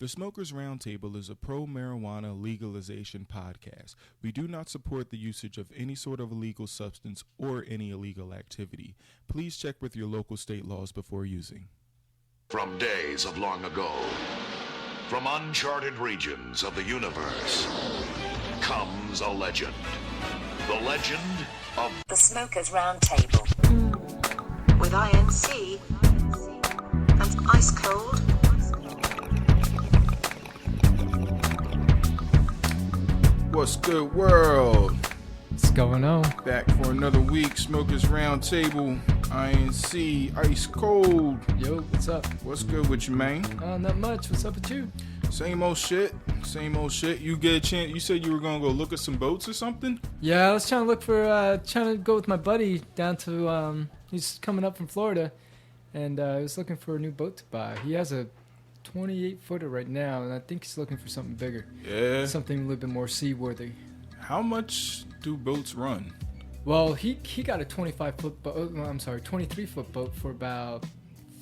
The Smokers Roundtable is a pro-marijuana legalization podcast. We do not support the usage of any sort of illegal substance or any illegal activity. Please check with your local state laws before using. From days of long ago, from uncharted regions of the universe, comes a legend. The legend of The Smokers Roundtable. With Eyeinsee and Ice Cold. What's good, world? What's going on? Back for another week, Smokers Roundtable. Eyeinsee, Ice Cold. Yo, what's up? What's good with you, man? Not much. What's up with you? Same old shit. You get a chance. You said you were gonna go look at some boats or something? Yeah, I was trying to go with my buddy down to, he's coming up from Florida, and I was looking for a new boat to buy. He has a 28-footer right now, and I think he's looking for something bigger. Yeah. Something a little bit more seaworthy. How much do boats run? Well, he got a 25-foot boat. I'm sorry, 23-foot boat for about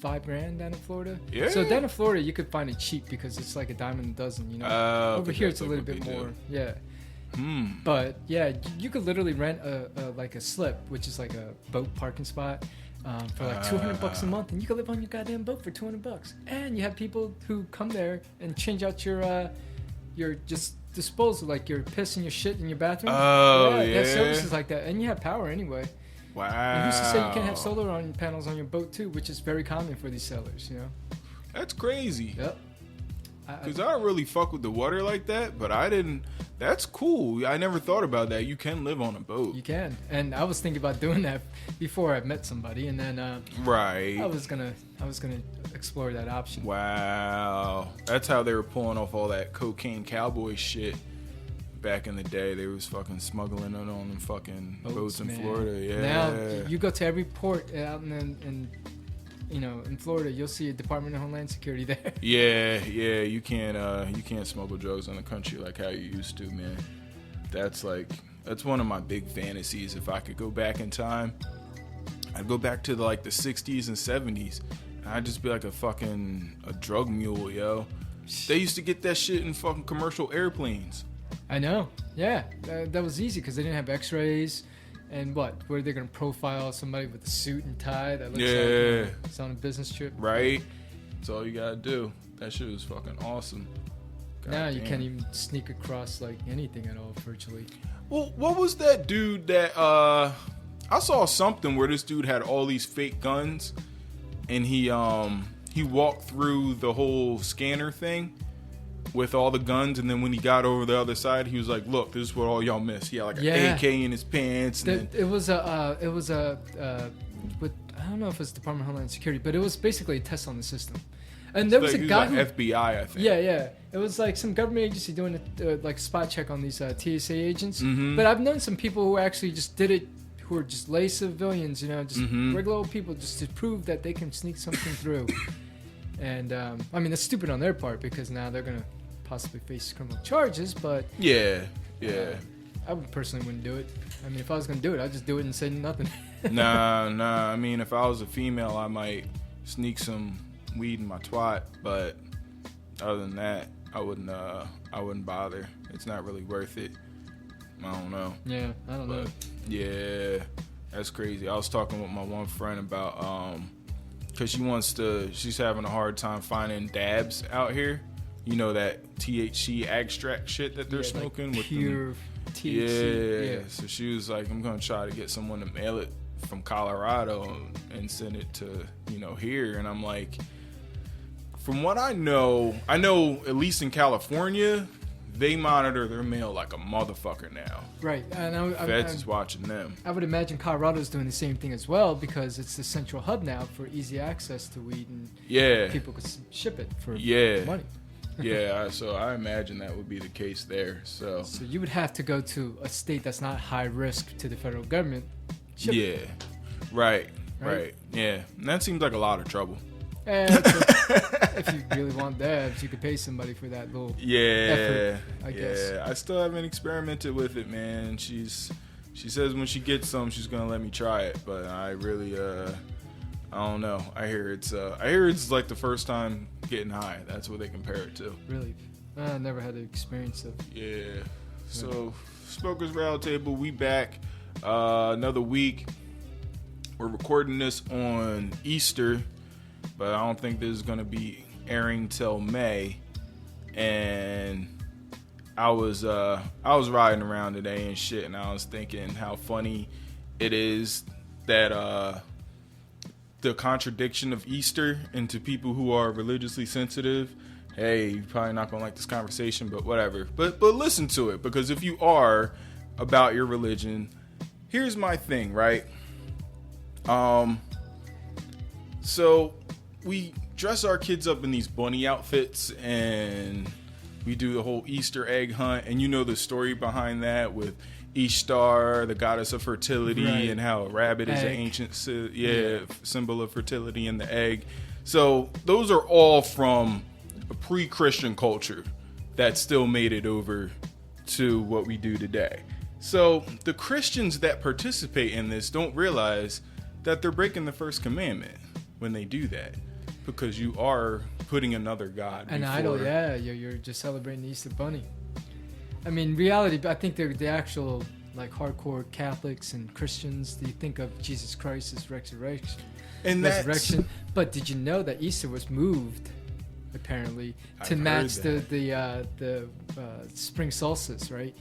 $5,000 down in Florida. Yeah. So down in Florida, you could find it cheap because it's like a dime a dozen. You know. Over here, it's a little bit more. Yeah. But yeah, you could literally rent a slip, which is like a boat parking spot, for like $200 a month, and you can live on your goddamn boat for $200. And you have people who come there and change out your just disposal, like your piss and your shit in your bathroom. Oh, They have services like that, and you have power anyway. Wow. And who's to say you can have solar panels on your boat too, which is very common for these sailors, you know? That's crazy. Yep. Because I don't really fuck with the water like that, but I didn't. That's cool. I never thought about that. You can live on a boat. You can. And I was thinking about doing that before I met somebody, and then right. I was gonna explore that option. Wow. That's how they were pulling off all that cocaine cowboy shit back in the day. They was fucking smuggling it on them fucking boats in man. Florida. Yeah. Now you go to every port out in Florida, you'll see a Department of Homeland Security there. Yeah. You can't smuggle drugs in the country like how you used to, man. That's one of my big fantasies. If I could go back in time, I'd go back to the 60s and 70s. And I'd just be like a drug mule, yo. They used to get that shit in fucking commercial airplanes. I know. Yeah, that was easy because they didn't have X-rays. And were they going to profile somebody with a suit and tie that looks like it's on a business trip? Right. That's all you got to do. That shit was fucking awesome. Now you can't even sneak across anything at all virtually. Well, what was that dude that I saw something where this dude had all these fake guns and he walked through the whole scanner thing with all the guns, and then when he got over the other side, he was like, "Look, this is what all y'all missed." He had an AK in his pants. And it was I don't know if it's Department of Homeland Security, but it was basically a test on the system. And there was a guy who FBI, I think. Yeah. It was like some government agency doing a spot check on these TSA agents. Mm-hmm. But I've known some people who actually just did it, who are just lay civilians, just regular old people, just to prove that they can sneak something through. And I mean, that's stupid on their part because now they're gonna possibly face criminal charges. But yeah. I personally wouldn't do it. I mean, if I was gonna do it, I'd just do it and say nothing. Nah. I mean, if I was a female, I might sneak some weed in my twat, but other than that, I wouldn't bother. It's not really worth it. I don't know. Yeah, I don't know. Yeah, that's crazy. I was talking with my one friend about because she's having a hard time finding dabs out here. You know, that THC extract shit that they're smoking with pure THC. Yeah. So she was like, I'm gonna try to get someone to mail it from Colorado and send it to here. And I'm like, from what I know at least in California, they monitor their mail like a motherfucker now. Right. And Feds is watching them. I would imagine Colorado's doing the same thing as well because it's the central hub now for easy access to weed, and people could ship it for money. Yeah, so I imagine that would be the case there. So you would have to go to a state that's not high risk to the federal government. Right. Yeah, and that seems like a lot of trouble. And if you really want dabs, you could pay somebody for that little effort, I guess. I still haven't experimented with it, man. She says when she gets some, she's gonna let me try it, but I really I don't know. I hear it's like the first time getting high. That's what they compare it to. Really? I never had the experience of. Yeah. So, Smokers Roundtable, we back another week. We're recording this on Easter, but I don't think this is going to be airing till May. And I was riding around today and shit, and I was thinking how funny it is that the contradiction of Easter, and to people who are religiously sensitive, hey, you're probably not gonna like this conversation, but whatever. But listen to it, because if you are about your religion, here's my thing, right? So we dress our kids up in these bunny outfits, and we do the whole Easter egg hunt, and you know the story behind that with Ishtar, the goddess of fertility, right, and how a rabbit is an ancient symbol of fertility in the egg. So those are all from a pre-Christian culture that still made it over to what we do today. So the Christians that participate in this don't realize that they're breaking the first commandment when they do that, because you are putting another god an before. Idol. Yeah, you're just celebrating the Easter Bunny. I mean, reality, I think the actual, like, hardcore Catholics and Christians, they think of Jesus Christ as resurrection. But did you know that Easter was moved, apparently, to match the spring solstice, right?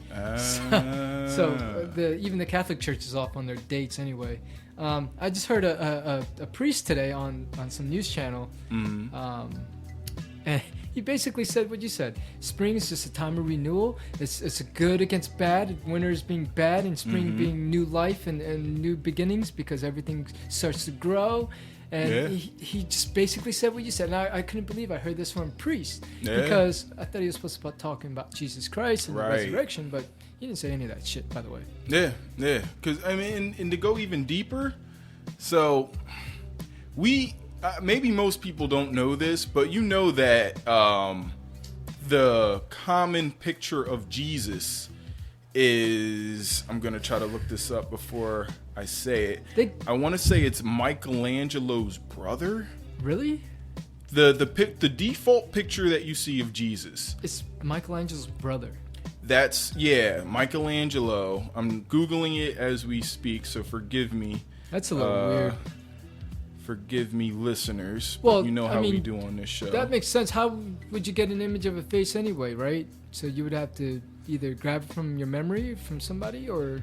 So even the Catholic Church is off on their dates anyway. I just heard a priest today on some news channel, and he basically said what you said. Spring is just a time of renewal. It's a good against bad. Winter is being bad, and spring being new life and new beginnings, because everything starts to grow. And he just basically said what you said. And I couldn't believe I heard this from a priest, because I thought he was supposed to be talking about Jesus Christ and the resurrection, but he didn't say any of that shit, by the way. Yeah. Because, I mean, and to go even deeper, so we... maybe most people don't know this, but you know that the common picture of Jesus is... I'm going to try to look this up before I say it. I want to say it's Michelangelo's brother. Really? The default picture that you see of Jesus. It's Michelangelo's brother. That's, Michelangelo. I'm Googling it as we speak, so forgive me. That's a little weird. Forgive me, listeners. Well, you know how we do on this show. That makes sense. How would you get an image of a face anyway, right? So you would have to either grab it from your memory from somebody, or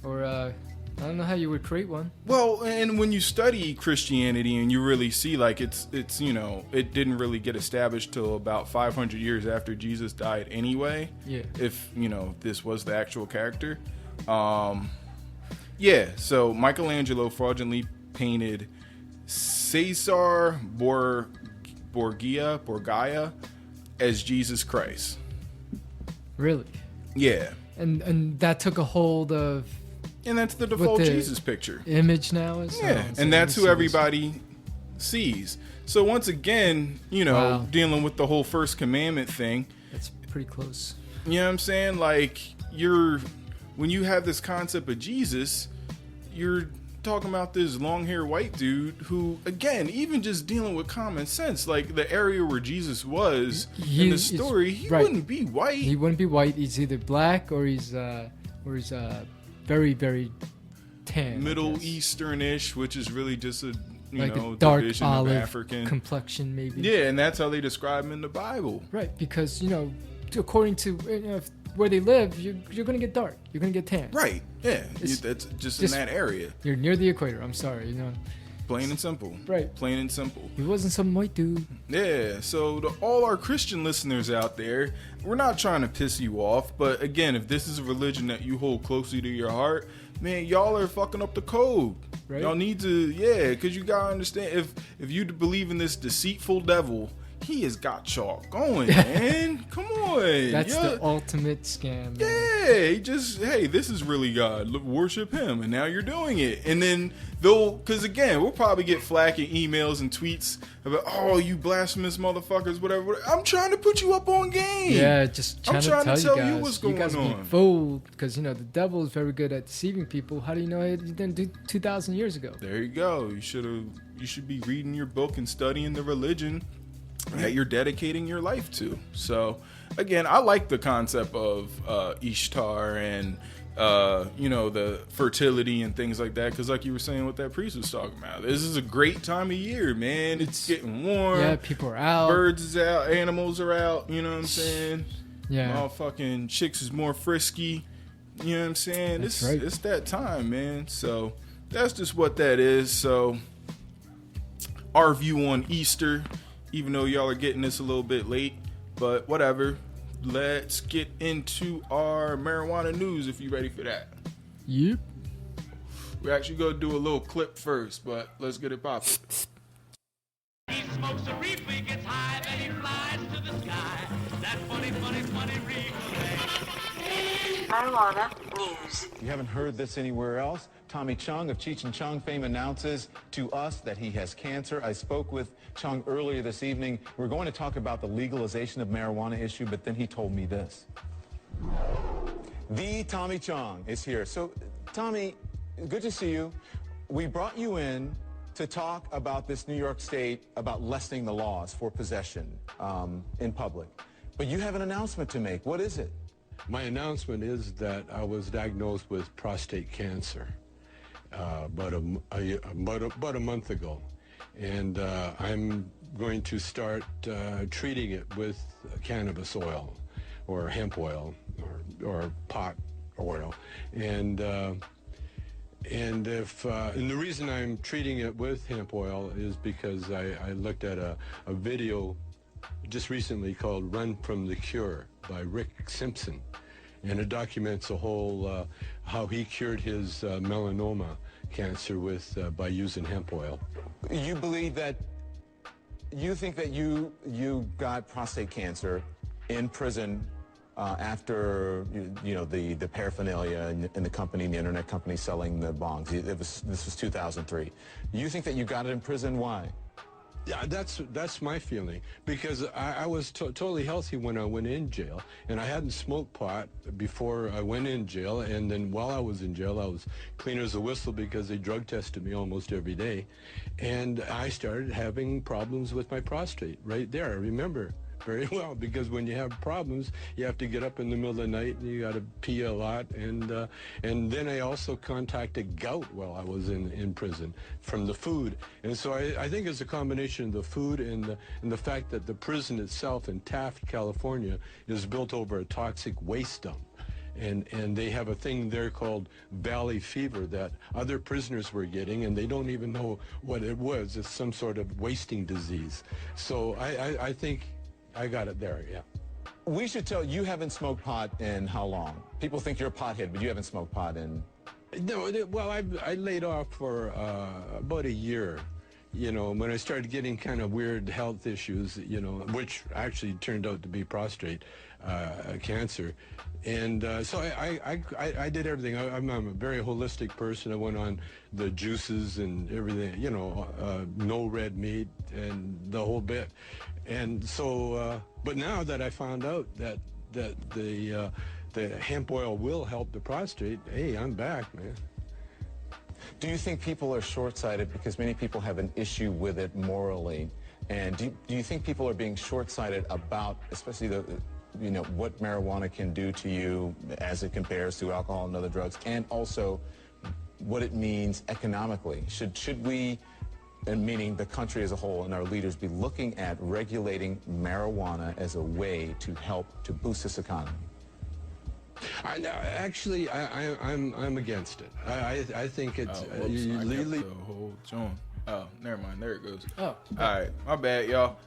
I don't know how you would create one. Well, and when you study Christianity and you really see, like, it's it didn't really get established till about 500 years after Jesus died anyway. Yeah. If this was the actual character. So Michelangelo fraudulently painted Caesar Borgia as Jesus Christ. Really? Yeah. And that took a hold of... And that's the default Jesus picture. Image now is... And that's who everybody sees. So once again, dealing with the whole first commandment thing... That's pretty close. You know what I'm saying? Like, when you have this concept of Jesus, you're talking about this long-haired white dude who, again, even just dealing with common sense, like the area where Jesus was in the story, he wouldn't be white. He wouldn't be white. He's either black or he's very, very tan. Middle Eastern-ish, which is really just a dark division olive of African complexion, maybe. Yeah, and that's how they describe him in the Bible. Right, because according to where they live, you're going to get dark. You're going to get tan. Right. Yeah. That's just in that area. You're near the equator. I'm sorry. Plain and simple. Right. Plain and simple. He wasn't some white dude. Yeah. So to all our Christian listeners out there, we're not trying to piss you off, but again, if this is a religion that you hold closely to your heart, man, y'all are fucking up the code. Right. Y'all need to, because you gotta understand, if you believe in this deceitful devil, he has got y'all going, man. Come on. That's the ultimate scam, man. Yeah, he just, hey, this is really God. Look, worship him, and now you're doing it. And then because again, we'll probably get flack in emails and tweets about, oh, you blasphemous motherfuckers, whatever. I'm trying to put you up on game. Yeah, just trying to tell you guys what's going on. Be fooled, because the devil is very good at deceiving people. How do you know he didn't do 2,000 years ago? There you go. You should be reading your book and studying the religion that you're dedicating your life to. So again, I like the concept of Ishtar and the fertility and things like that, because like you were saying what that priest was talking about, this is a great time of year, man. It's getting warm. Yeah, people are out. Birds is out. Animals are out. You know what I'm saying? Yeah. Motherfucking chicks is more frisky. You know what I'm saying? It's that time, man. So that's just what that is. So our view on Easter, even though y'all are getting this a little bit late, but whatever. Let's get into our marijuana news if you're ready for that. Yep. We're actually going to do a little clip first, but let's get it popping. He smokes a reef, he gets high, then he flies to the sky. That funny, funny, funny reef. Marijuana news. You haven't heard this anywhere else. Tommy Chung of Cheech and Chung fame announces to us that he has cancer. I spoke with Chung earlier this evening. We're going to talk about the legalization of marijuana issue, but then he told me this. The Tommy Chung is here. So, Tommy, good to see you. We brought you in to talk about this New York State, about lessening the laws for possession in public. But you have an announcement to make. What is it? My announcement is that I was diagnosed with prostate cancer about a month ago, and I'm going to start treating it with cannabis oil or hemp oil or pot oil, and the reason I'm treating it with hemp oil is because I looked at a video just recently called "Run from the Cure" by Rick Simpson, and it documents a whole how he cured his melanoma cancer by using hemp oil. You believe that you think that you got prostate cancer in prison after the paraphernalia and the company, the internet company selling the bongs. This was 2003. You think that you got it in prison? Why? Yeah, that's my feeling, because I was totally healthy when I went in jail, and I hadn't smoked pot before I went in jail, and then while I was in jail, I was clean as a whistle because they drug tested me almost every day, and I started having problems with my prostate right there. I remember very well, because when you have problems, you have to get up in the middle of the night and you got to pee a lot, and then I also contacted gout while I was in prison from the food, and so I think it's a combination of the food and the fact that the prison itself in Taft, California, is built over a toxic waste dump. And they have a thing there called valley fever that other prisoners were getting, and they don't even know what it was. It's some sort of wasting disease. So I think I got it there, yeah. We should tell you haven't smoked pot in how long? People think you're a pothead, but you haven't smoked pot in... No, well, I laid off for about a year, when I started getting kind of weird health issues, which actually turned out to be prostate cancer. And so I did everything. I'm a very holistic person. I went on the juices and everything, no red meat and the whole bit. And so, but now that I found out that the hemp oil will help the prostate, hey, I'm back, man. Do you think people are short-sighted because many people have an issue with it morally? And do you think people are being short-sighted about, especially what marijuana can do to you as it compares to alcohol and other drugs, and also what it means economically? Should we, and meaning the country as a whole and our leaders, be looking at regulating marijuana as a way to help to boost this economy? I'm against it. I think it's I got the whole joint. Oh, never mind. There it goes. Oh, all right. My bad, y'all.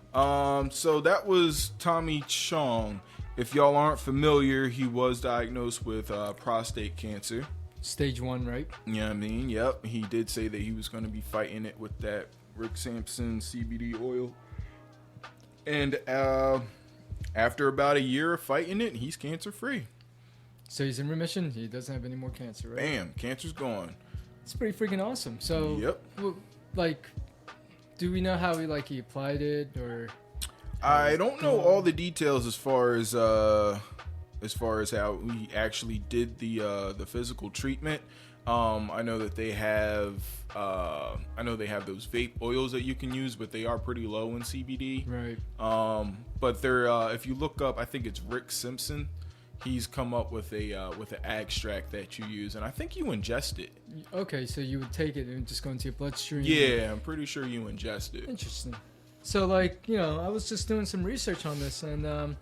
So that was Tommy Chung. If y'all aren't familiar, he was diagnosed with prostate cancer. Stage 1, right? Yeah, I mean, yep. He did say that he was going to be fighting it with that Rick Sampson CBD oil. And after about a year of fighting it, he's cancer-free. So he's in remission. He doesn't have any more cancer, right? Bam, cancer's gone. It's pretty freaking awesome. So, yep. Like, do we know how he applied it, or? I don't know all the details as far as how he actually did the physical treatment. I know that they have those vape oils that you can use, but they are pretty low in CBD. Right. But they're if you look up, I think it's Rick Simpson. He's come up with an extract that you use, and I think you ingest it. Okay, so you would take it and just go into your bloodstream. Yeah, I'm pretty sure you ingest it. Interesting. So, I was just doing some research on this, and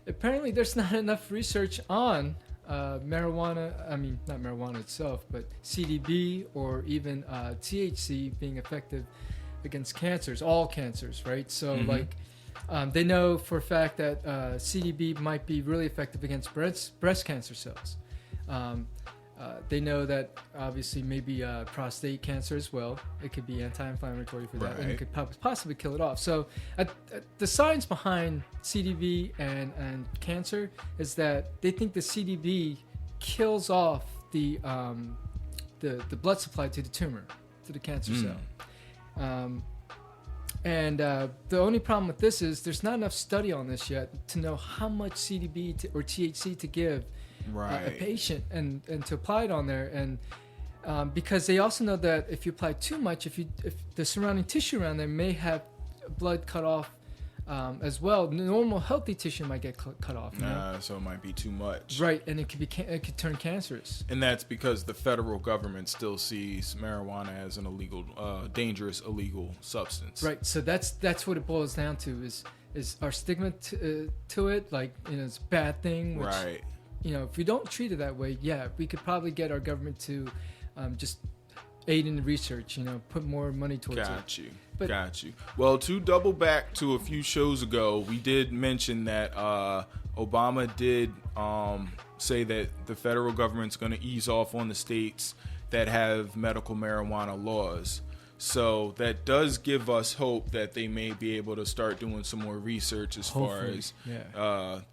apparently there's not enough research on marijuana. I mean, not marijuana itself, but CBD or even THC being effective against cancers, all cancers, right? So, they know for a fact that CBD might be really effective against breast cancer cells. They know that obviously maybe prostate cancer as well. It could be anti-inflammatory for that, and it could possibly kill it off. So the science behind CBD and cancer is that they think the CBD kills off the blood supply to the tumor, to the cancer cell. And the only problem with this is there's not enough study on this yet to know how much CBD or THC to give a patient and to apply it on there. And because they also know that if you apply too much, if the surrounding tissue around there may have blood cut off as well, normal healthy tissue might get cut off. So it might be too much. Right, and it could turn cancerous. And that's because the federal government still sees marijuana as an illegal, dangerous illegal substance. Right. So that's what it boils down to is our stigma to it. It's a bad thing. Which, right. If we don't treat it that way, we could probably get our government to just aid in the research. Put more money towards it. Got you. Well, to double back to a few shows ago, we did mention that Obama did say that the federal government's going to ease off on the states that have medical marijuana laws. So that does give us hope that they may be able to start doing some more research as far as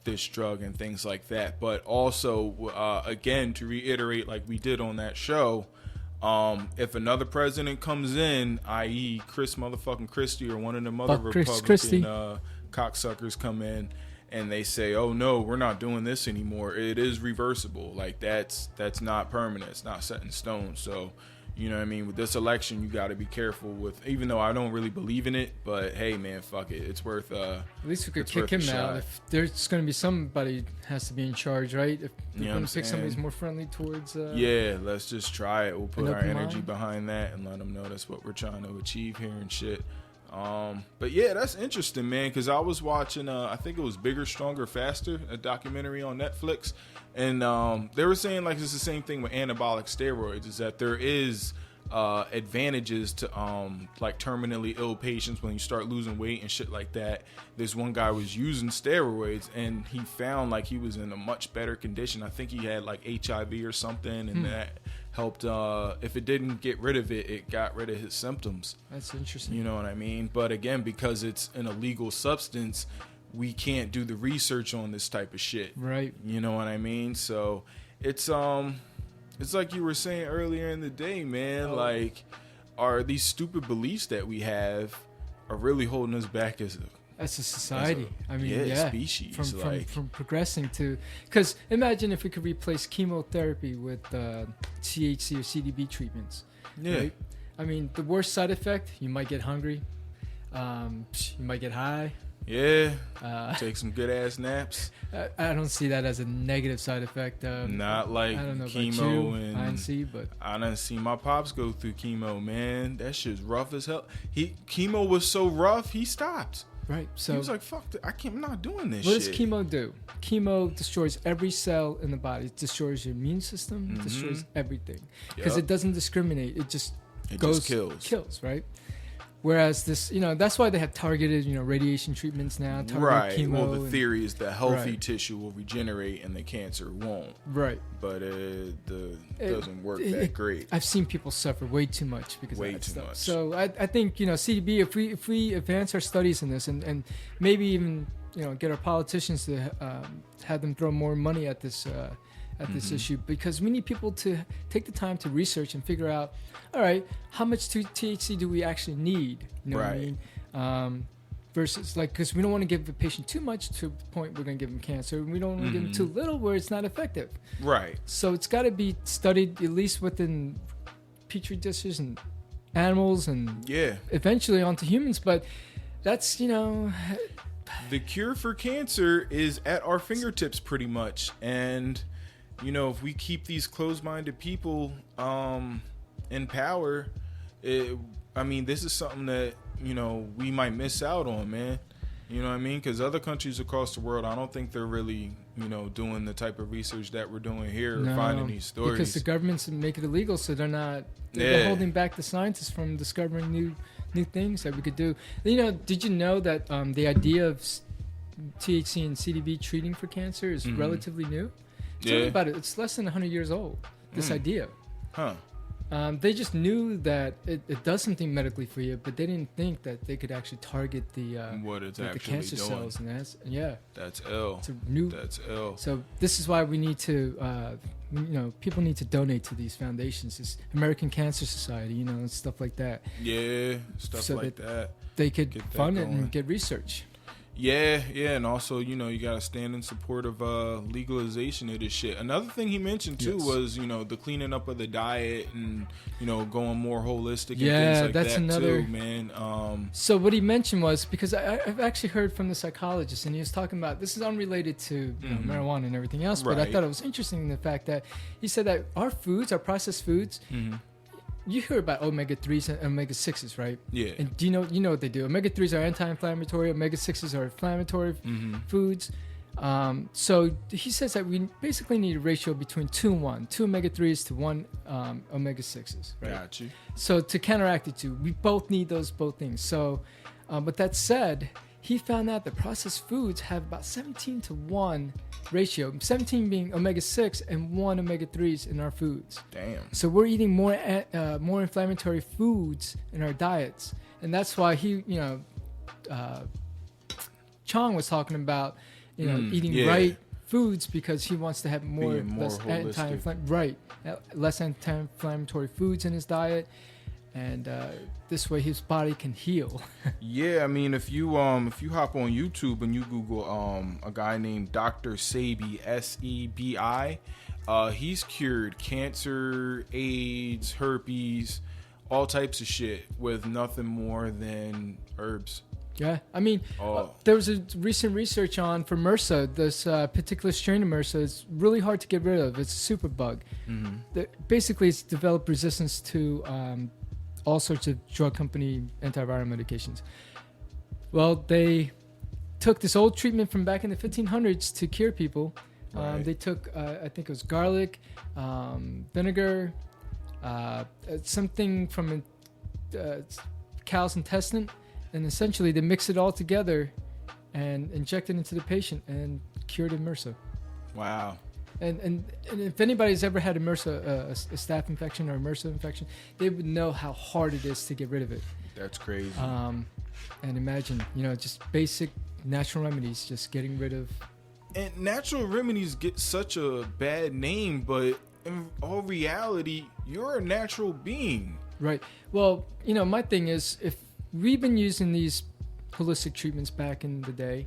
this drug and things like that. But also, again, to reiterate, like we did on that show, if another president comes in, i.e. Chris motherfucking Christie or one of them other Republican cocksuckers come in and they say, oh no, we're not doing this anymore, it is reversible. Like that's not permanent. It's not set in stone. So, you know what I mean? With this election, you got to be careful with, even though I don't really believe in it, but hey man, fuck it. It's worth at least we could kick him out. If there's going to be somebody has to be in charge, right? If we're going to pick somebody who's more friendly towards let's just try it. We'll put our energy behind that and let them know that's what we're trying to achieve here and shit. But yeah, that's interesting, man, because I was watching I think it was Bigger, Stronger, Faster, a documentary on Netflix, and they were saying like it's the same thing with anabolic steroids, is that there is advantages to like terminally ill patients when you start losing weight and shit like that. This one guy was using steroids and he found like he was in a much better condition. I think he had like HIV or something, and that helped. If it didn't get rid of it, it got rid of his symptoms. That's interesting. You know what I mean? But again, because it's an illegal substance, we can't do the research on this type of shit. Right. You know what I mean? So it's like you were saying earlier in the day, man. Like, are these stupid beliefs that we have are really holding us back as a society? Species. From progressing to, because imagine if we could replace chemotherapy with THC or CBD treatments. Yeah. Right? I mean, the worst side effect, you might get hungry, you might get high. Yeah, take some good ass naps. I don't see that as a negative side effect. Not like I don't know chemo and Eyeinsee, but I done seen my pops go through chemo. Man, that shit's rough as hell. Chemo was so rough, he stopped. Right, so he was like, "Fuck, I'm not doing this." What does chemo do? Chemo destroys every cell in the body. It destroys your immune system. It destroys everything because it doesn't discriminate. It just kills. Right. Whereas this, that's why they have targeted, radiation treatments now, targeted chemo. Well, the theory is the healthy tissue will regenerate and the cancer won't. Right. But it doesn't work that great. I've seen people suffer way too much because way of that too stuff. much. So I think, CDB, if we advance our studies in this and maybe even, get our politicians to have them throw more money at this this issue, because we need people to take the time to research and figure out, all right, how much THC do we actually need? You know what I mean? Versus because we don't want to give the patient too much to the point we're going to give them cancer. We don't want to give them too little where it's not effective. Right. So it's got to be studied at least within petri dishes and animals and eventually onto humans. But that's, the cure for cancer is at our fingertips pretty much. And if we keep these closed-minded people in power, this is something that, we might miss out on, man. You know what I mean? Because other countries across the world, I don't think they're really, doing the type of research that we're doing here, or finding these stories. Because the governments make it illegal, so they're holding back the scientists from discovering new things that we could do. Did you know that the idea of THC and CDB treating for cancer is relatively new? Tell me about it. It's less than 100 years old, this idea. Huh. They just knew that it does something medically for you, but they didn't think that they could actually target the cancer cells. And that's ill. That's ill. So this is why we need to, people need to donate to these foundations, this American Cancer Society, and stuff like that. Yeah, stuff so like that. They could fund it and get research. Yeah, and also, you got to stand in support of legalization of this shit. Another thing he mentioned, too, was, the cleaning up of the diet and, going more holistic and things like that's that, another, too, man. So what he mentioned was, because I've actually heard from the psychologist, and he was talking about, this is unrelated to marijuana and everything else, but I thought it was interesting in the fact that he said that our processed foods, you hear about omega-3s and omega-6s, right? Yeah. And do you know what they do? Omega-3s are anti-inflammatory. Omega-6s are inflammatory foods. So he says that we basically need a ratio between 2 and 1. 2 omega-3s to 1 omega-6s, right? Got you. So to counteract the two, we both need both things. So, but that said, he found out that processed foods have about 17 to 1 ratio, 17 being omega-6 and 1 omega-3s in our foods. Damn. So we're eating more inflammatory foods in our diets, and that's why Chung was talking about eating right foods, because he wants to have less anti-inflammatory foods in his diet. And this way his body can heal. Yeah, if you hop on YouTube and you Google a guy named Dr. Sebi, Sebi, he's cured cancer, AIDS, herpes, all types of shit with nothing more than herbs. Yeah, there was a recent research for MRSA. This particular strain of MRSA is really hard to get rid of. It's a super bug. Basically, it's developed resistance to all sorts of drug company antiviral medications. Well, they took this old treatment from back in the 1500s to cure people. They took, I think it was garlic, vinegar, something from a cow's intestine, and essentially they mix it all together and inject it into the patient and cured MRSA. Wow. And if anybody's ever had a staph infection or a MRSA infection, they would know how hard it is to get rid of it. That's crazy. And imagine, just basic natural remedies, just getting rid of. And natural remedies get such a bad name, but in all reality, you're a natural being. Right. Well, my thing is, if we've been using these holistic treatments back in the day,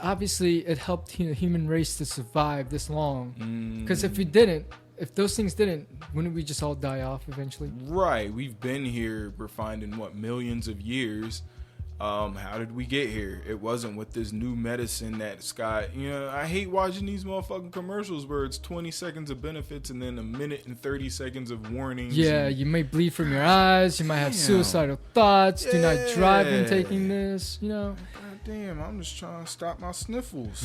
obviously it helped the human race to survive this long, because if those things didn't, wouldn't we just all die off eventually? Right. We've been here, we're finding millions of years. How did we get here? It wasn't with this new medicine that's got, I hate watching these motherfucking commercials where it's 20 seconds of benefits and then a minute and 30 seconds of warnings. Yeah, you may bleed from your eyes, you might have suicidal thoughts, do not drive when taking this, God damn, I'm just trying to stop my sniffles.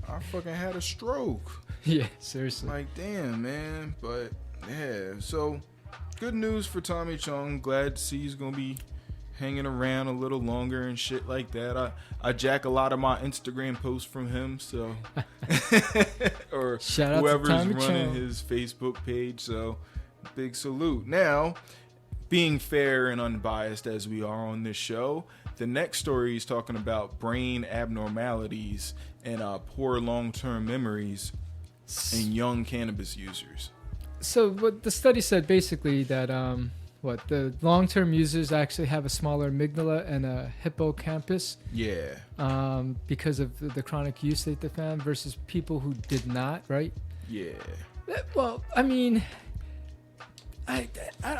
I fucking had a stroke. Yeah, seriously. Damn, man. But, yeah, so good news for Tommy Chung. Glad to see he's going to be hanging around a little longer and shit like that. I jack a lot of my Instagram posts from him, so or shout out whoever's to Tommy running Chung. his Facebook page. So big salute. Now, being fair and unbiased as we are on this show, the next story is talking about brain abnormalities and poor long-term memories in young cannabis users. So what the study said basically that the long-term users actually have a smaller amygdala and a hippocampus. Yeah. Because of the chronic use that they found versus people who did not, right? Yeah. Well, I mean, I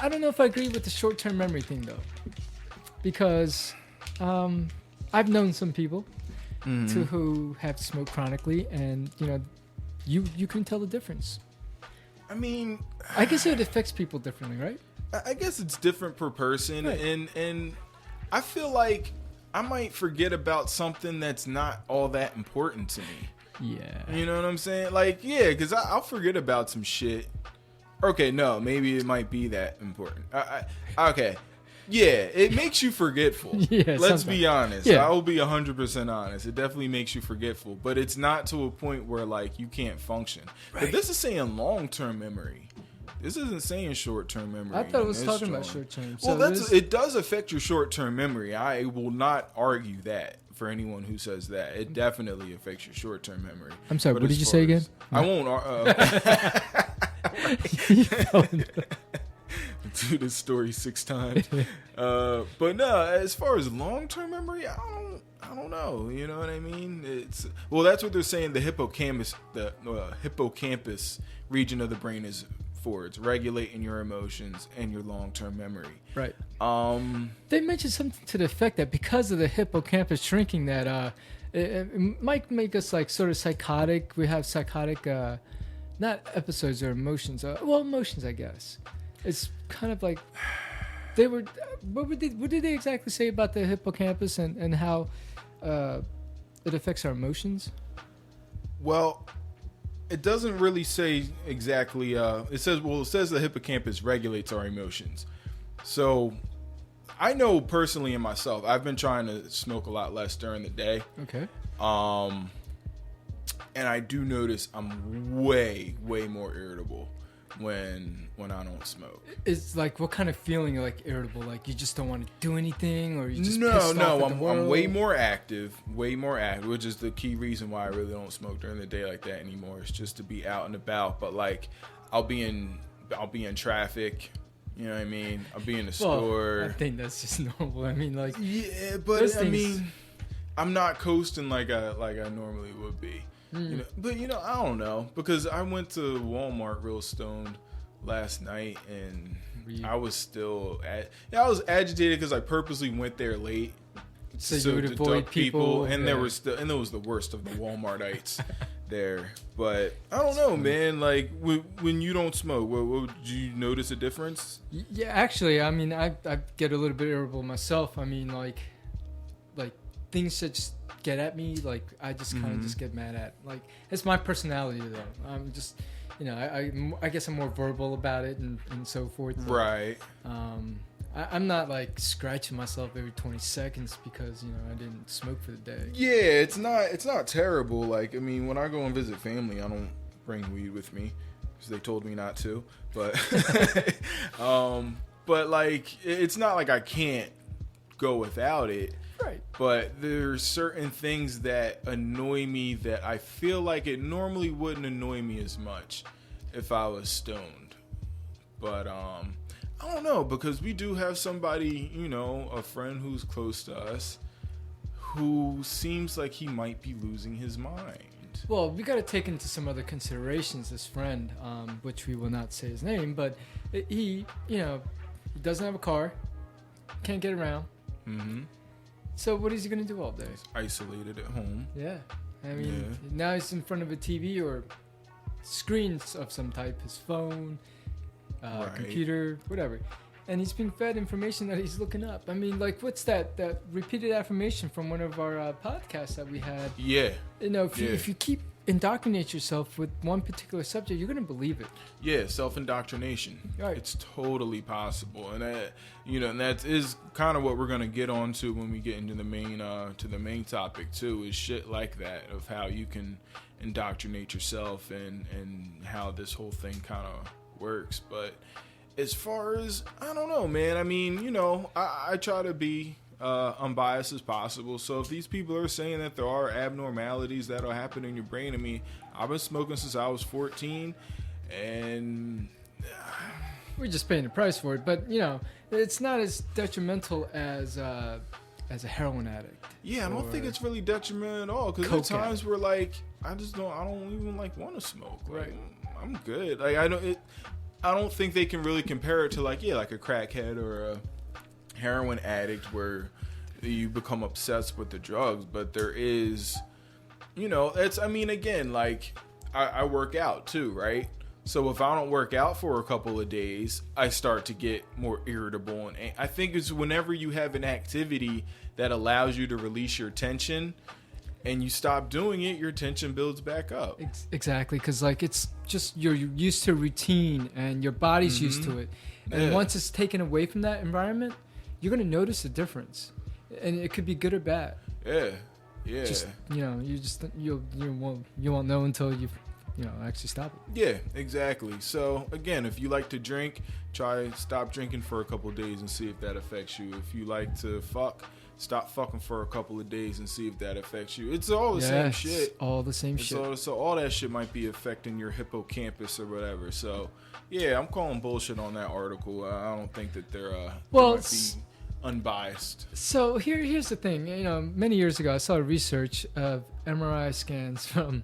don't know if I agree with the short-term memory thing though, because I've known some people who have smoked chronically, and you can tell the difference. I mean, I guess it affects people differently, right? I guess it's different per person, right. and I feel like I might forget about something that's not all that important to me. Yeah. You know what I'm saying? Like, yeah, because I'll forget about some shit. Okay, no, maybe it might be that important. Okay. Yeah, it makes you forgetful. Yeah, let's be honest. Yeah. I will be 100% honest. It definitely makes you forgetful, but it's not to a point where like you can't function. Right. But this is saying long-term memory. This isn't saying short-term memory. I thought it was talking about short-term. Well, it does affect your short-term memory. I will not argue that for anyone who saes that. It definitely affects your short-term memory. I'm sorry, what did you say again? I won't. Do this story 6 times. But no, as far as long-term memory, I don't know. You know what I mean? That's what they're saying. The hippocampus region of the brain is for. It's regulating your emotions and your long-term memory. Right. They mentioned something to the effect that because of the hippocampus shrinking, that it might make us like sort of psychotic. We have psychotic, not episodes or emotions. Emotions, I guess. It's kind of like they were. What did they exactly say about the hippocampus and how it affects our emotions? Well, it doesn't really say exactly. It says the hippocampus regulates our emotions. So I know personally in myself, I've been trying to smoke a lot less during the day. Okay. And I do notice I'm way more irritable when I don't smoke. It's like, what kind of feeling? Like irritable, like you just don't want to do anything, or you just I'm way more active, which is the key reason why I really don't smoke during the day like that anymore. It's just to be out and about. But like, I'll be in traffic. You know what I mean? I'll be in the store. I think that's just normal. I mean, like, yeah, but I mean, I'm not coasting like I normally would be. You know, but I don't know, because I went to Walmart real stoned last night, and I was still I was agitated because I purposely went there late so you would avoid people, and there was the worst of the Walmartites there. But I don't know, man. Like when you don't smoke, what do you notice a difference? Yeah, actually, I mean, I get a little bit irritable myself. I mean, like things that just get at me, like I just kind of just get mad at. Like, it's my personality though. I'm just, I guess I'm more verbal about it and so forth. Right. I'm not like scratching myself every 20 seconds because I didn't smoke for the day. Yeah, it's not terrible. Like, I mean, when I go and visit family, I don't bring weed with me because they told me not to. But but like, it's not like I can't go without it. Right. But there's certain things that annoy me that I feel like it normally wouldn't annoy me as much if I was stoned. But I don't know, because we do have somebody, a friend who's close to us who seems like he might be losing his mind. Well, we got to take into some other considerations. This friend, which we will not say his name, but he doesn't have a car, can't get around. Mm-hmm. So what is he going to do all day? He's isolated at home. Yeah. I mean, now he's in front of a TV or screens of some type, his phone, computer, whatever. And he's being fed information that he's looking up. I mean, like, what's that repeated affirmation from one of our podcasts that we had? Yeah. If you keep indoctrinate yourself with one particular subject, you're going to believe it. Yeah, self-indoctrination. Right. It's totally possible. And that is kind of what we're going to get onto when we get into the main topic too, is shit like that, of how you can indoctrinate yourself and how this whole thing kind of works. But as far as, I don't know, man. I mean, I try to be unbiased as possible. So if these people are saying that there are abnormalities that'll happen in your brain, I mean, I've been smoking since I was 14, and we're just paying the price for it. But it's not as detrimental as a heroin addict. Yeah, I don't think it's really detrimental at all. Because there's times where I don't even want to smoke. Like, right. I'm good. Like I don't think they can really compare it to like a crackhead or a heroin addict where you become obsessed with the drugs. But there is, again, like I work out too, right? So if I don't work out for a couple of days, I start to get more irritable. And I think it's whenever you have an activity that allows you to release your tension and you stop doing it, your tension builds back up. Exactly, because it's just you're used to routine and your body's used to it. And once it's taken away from that environment, you're going to notice a difference. And it could be good or bad. Yeah. Yeah. Just, you won't know until you've actually stop it. Yeah, exactly. So again, if you like to drink, stop drinking for a couple of days and see if that affects you. If you like to fuck, stop fucking for a couple of days and see if that affects you. It's all the same shit. All the same shit. So all that shit might be affecting your hippocampus or whatever. So yeah, I'm calling bullshit on that article. I don't think that they're they might be unbiased. So here's the thing. Many years ago, I saw research of MRI scans from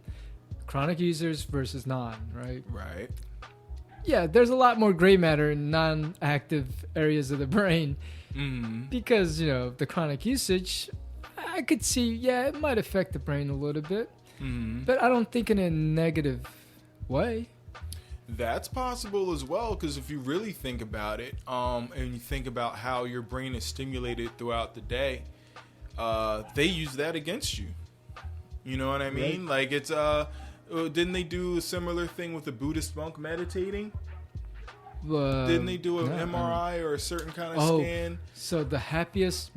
chronic users versus non, right? Right. Yeah, there's a lot more gray matter in non-active areas of the brain because, the chronic usage, I could see, it might affect the brain a little bit, but I don't think in a negative way. That's possible as well, because if you really think about it, and you think about how your brain is stimulated throughout the day, they use that against you. You know what I mean? Right. Like it's didn't they do a similar thing with the Buddhist monk meditating? Didn't they do an MRI or a certain kind of scan? So the happiest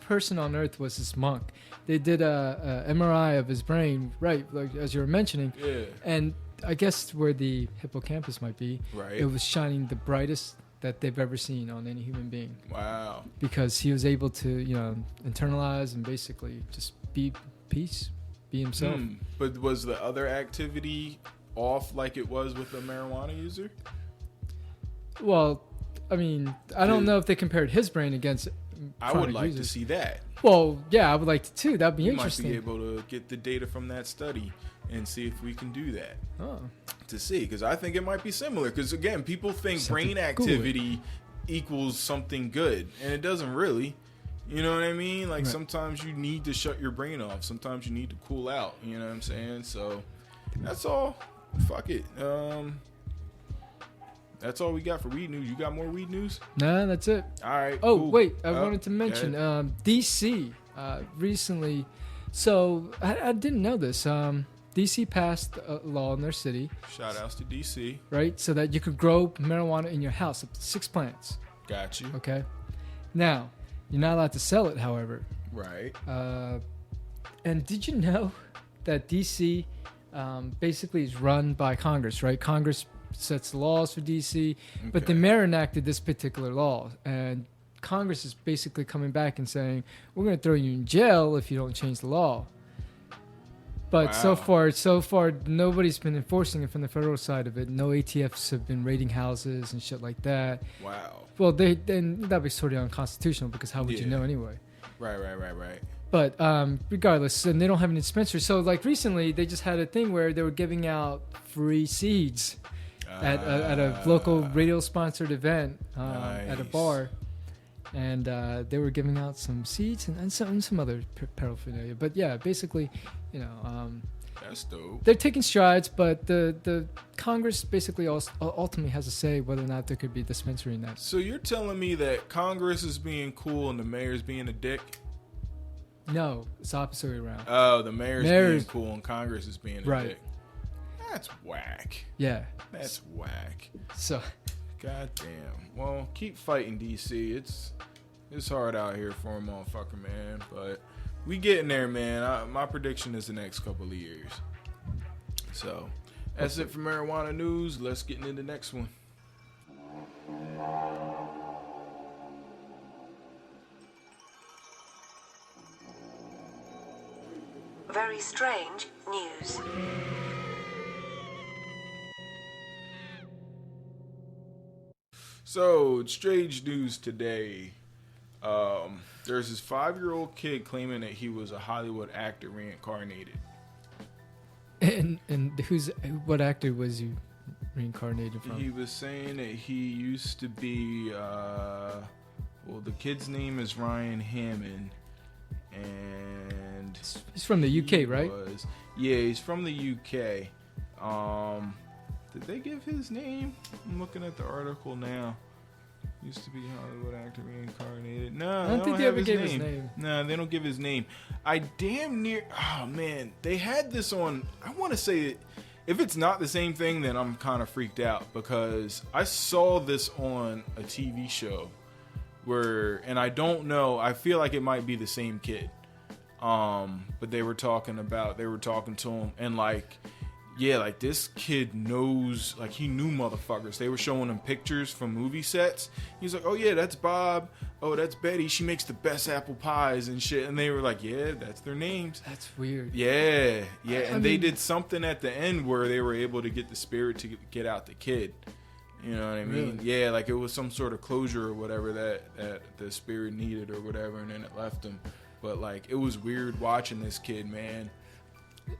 person on earth was this monk. They did a MRI of his brain, right? Like as you were mentioning. Yeah. And I guess where the hippocampus might be, right, it was shining the brightest that they've ever seen on any human being. Wow. Because he was able to, internalize and basically just be peace. Be himself. But was the other activity off like it was with a marijuana user? Well, I mean, I don't know if they compared his brain against I would like to see that. Well, yeah, I would like to too. That'd be interesting. We might be able to get the data from that study and see if we can do that. Oh. To see, because I think it might be similar. Because again, people think brain activity equals something good, and it doesn't really. You know what I mean? Like sometimes you need to shut your brain off. Sometimes you need to cool out. You know what I'm saying? So that's all. Fuck it. That's all we got for weed news. You got more weed news? Nah, that's it. All right. Oh, cool. Wait. I wanted to mention DC recently. So I didn't know this. DC passed a law in their city. Shout outs to DC. Right? So that you could grow marijuana in your house, up to 6 plants. Got you. Okay. Now, you're not allowed to sell it, however. Right. And did you know that DC basically is run by Congress, right? Congress sets the laws for DC, but the mayor enacted this particular law. And Congress is basically coming back and saying, we're going to throw you in jail if you don't change the law. But so far, nobody's been enforcing it from the federal side of it. No ATFs have been raiding houses and shit like that. Wow. Well, then that'd be sort of unconstitutional because how would you know anyway? Right. But regardless, and they don't have any dispensaries. So like recently, they just had a thing where they were giving out free seeds at a local radio-sponsored event at a bar. And they were giving out some seeds and some other paraphernalia. But yeah, basically, that's dope. They're taking strides, but the Congress basically ultimately has a say whether or not there could be a dispensary in that. So you're telling me that Congress is being cool and the mayor's being a dick? No, it's the opposite way around. Oh, the mayor's being cool and Congress is being a dick. That's whack. Yeah. That's whack. So. God damn. Well, keep fighting, DC. It's hard out here for a motherfucker, man. But we getting there, man. My prediction is the next couple of years. So, that's it for marijuana news. Let's get into the next one. Very strange news. So, strange news today. There's this 5-year-old kid claiming that he was a Hollywood actor reincarnated. And what actor was he reincarnated from? He was saying that he used to be, the kid's name is Ryan Hammond, and he's from the UK, right? Yeah, he's from the UK. Did they give his name? I'm looking at the article now. Used to be Hollywood actor reincarnated. No, I don't think they ever gave his name. No, they don't give his name. I damn near. Oh man, they had this on. I want to say, if it's not the same thing, then I'm kind of freaked out because I saw this on a TV show and I don't know. I feel like it might be the same kid. But they were talking to him and like. Yeah, like this kid knows, like he knew motherfuckers. They were showing him pictures from movie sets. He's like, oh yeah, that's Bob. Oh, that's Betty. She makes the best apple pies and shit. And they were like, yeah, that's their names. That's weird. Yeah. And they did something at the end where they were able to get the spirit to get out the kid. You know what I mean? Really? Yeah, like it was some sort of closure or whatever that the spirit needed or whatever, and then it left him. But like, it was weird watching this kid, man.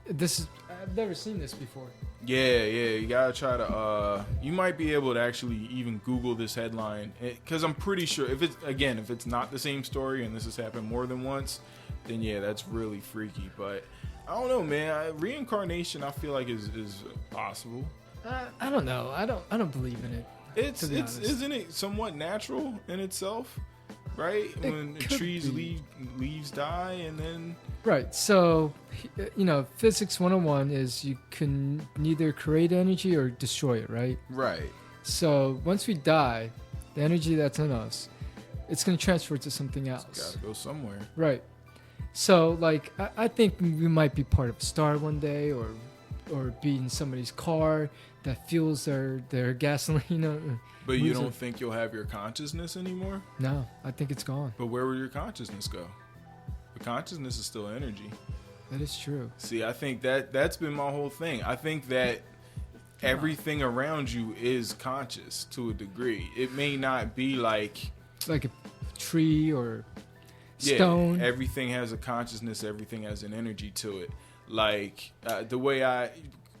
I've never seen this before. Yeah, you gotta try to. You might be able to actually even Google this headline because I'm pretty sure if it's not the same story and this has happened more than once, then yeah, that's really freaky. But I don't know, man. Reincarnation, I feel like is possible. I don't know. I don't believe in it. Isn't it somewhat natural in itself? Right? When trees leaves die and then... Right. So, physics 101 is you can neither create energy or destroy it, right? Right. So, once we die, the energy that's in us, it's going to transfer to something else. It's got to go somewhere. Right. So, like, I think we might be part of a star one day or be in somebody's car that fuels their gasoline. But you don't think you'll have your consciousness anymore? No, I think it's gone. But where will your consciousness go? The consciousness is still energy. That is true. See, I think that's been my whole thing. I think that everything around you is conscious to a degree. It may not be like a tree or stone. Yeah, everything has a consciousness. Everything has an energy to it. Like the way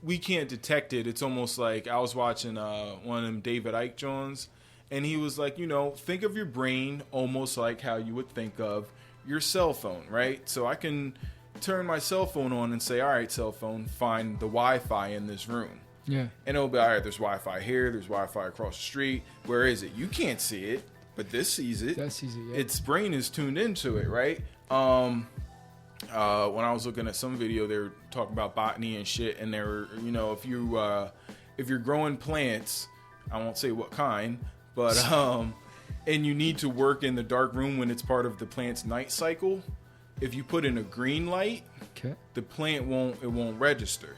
we can't detect it. It's almost like I was watching one of them David Icke Jones, and he was like, think of your brain almost like how you would think of your cell phone, right? So I can turn my cell phone on and say, all right, cell phone, find the Wi-Fi in this room. Yeah. And it'll be, all right, there's Wi-Fi here, there's Wi-Fi across the street. Where is it? You can't see it, but this sees it. That sees it, yeah. Its brain is tuned into it, right? When I was looking at some video, they were talking about botany and shit, and they were, if you're growing plants, I won't say what kind, but and you need to work in the dark room when it's part of the plant's night cycle. If you put in a green light, the plant won't register.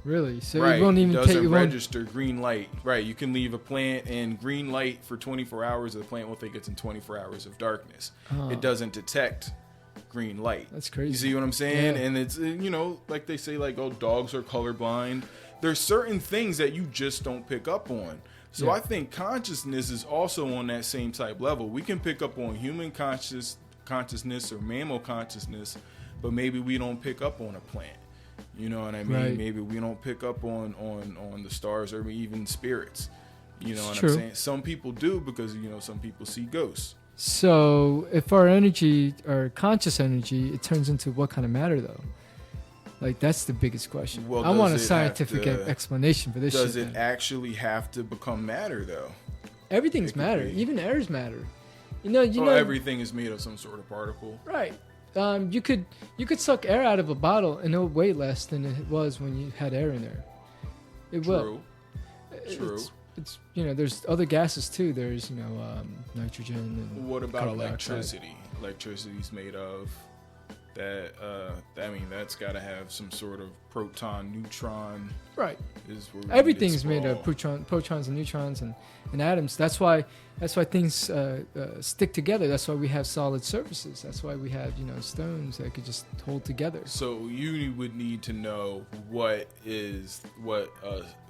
Really? So right. It won't even doesn't register green light. Right. You can leave a plant in green light for 24 hours, and the plant will think it's in 24 hours of darkness. It doesn't detect green light. That's crazy. You see what I'm saying? Yeah. And it's, like they say, like, oh, dogs are colorblind. There's certain things that you just don't pick up on. So I think consciousness is also on that same type level. We can pick up on human consciousness or mammal consciousness, but maybe we don't pick up on a plant. You know what I mean? Right. Maybe we don't pick up on the stars or even spirits. You know what True. I'm saying? Some people do because, some people see ghosts. So if our energy, our conscious energy, it turns into what kind of matter, though? Like, that's the biggest question. Well, I want a scientific explanation for this shit. Does it actually have to become matter, though? Everything's matter. Even air is matter. You know, everything is made of some sort of particle. Right. You could suck air out of a bottle and it'll weigh less than it was when you had air in there. It will. True. It's there's other gases too. There's nitrogen and what about carbon electricity? dioxide. Electricity's made of that. That's got to have some sort of proton, neutron. Right. Is where Everything's made of protons and neutrons and atoms. That's why things stick together. That's why we have solid surfaces. That's why we have stones that could just hold together. So you would need to know what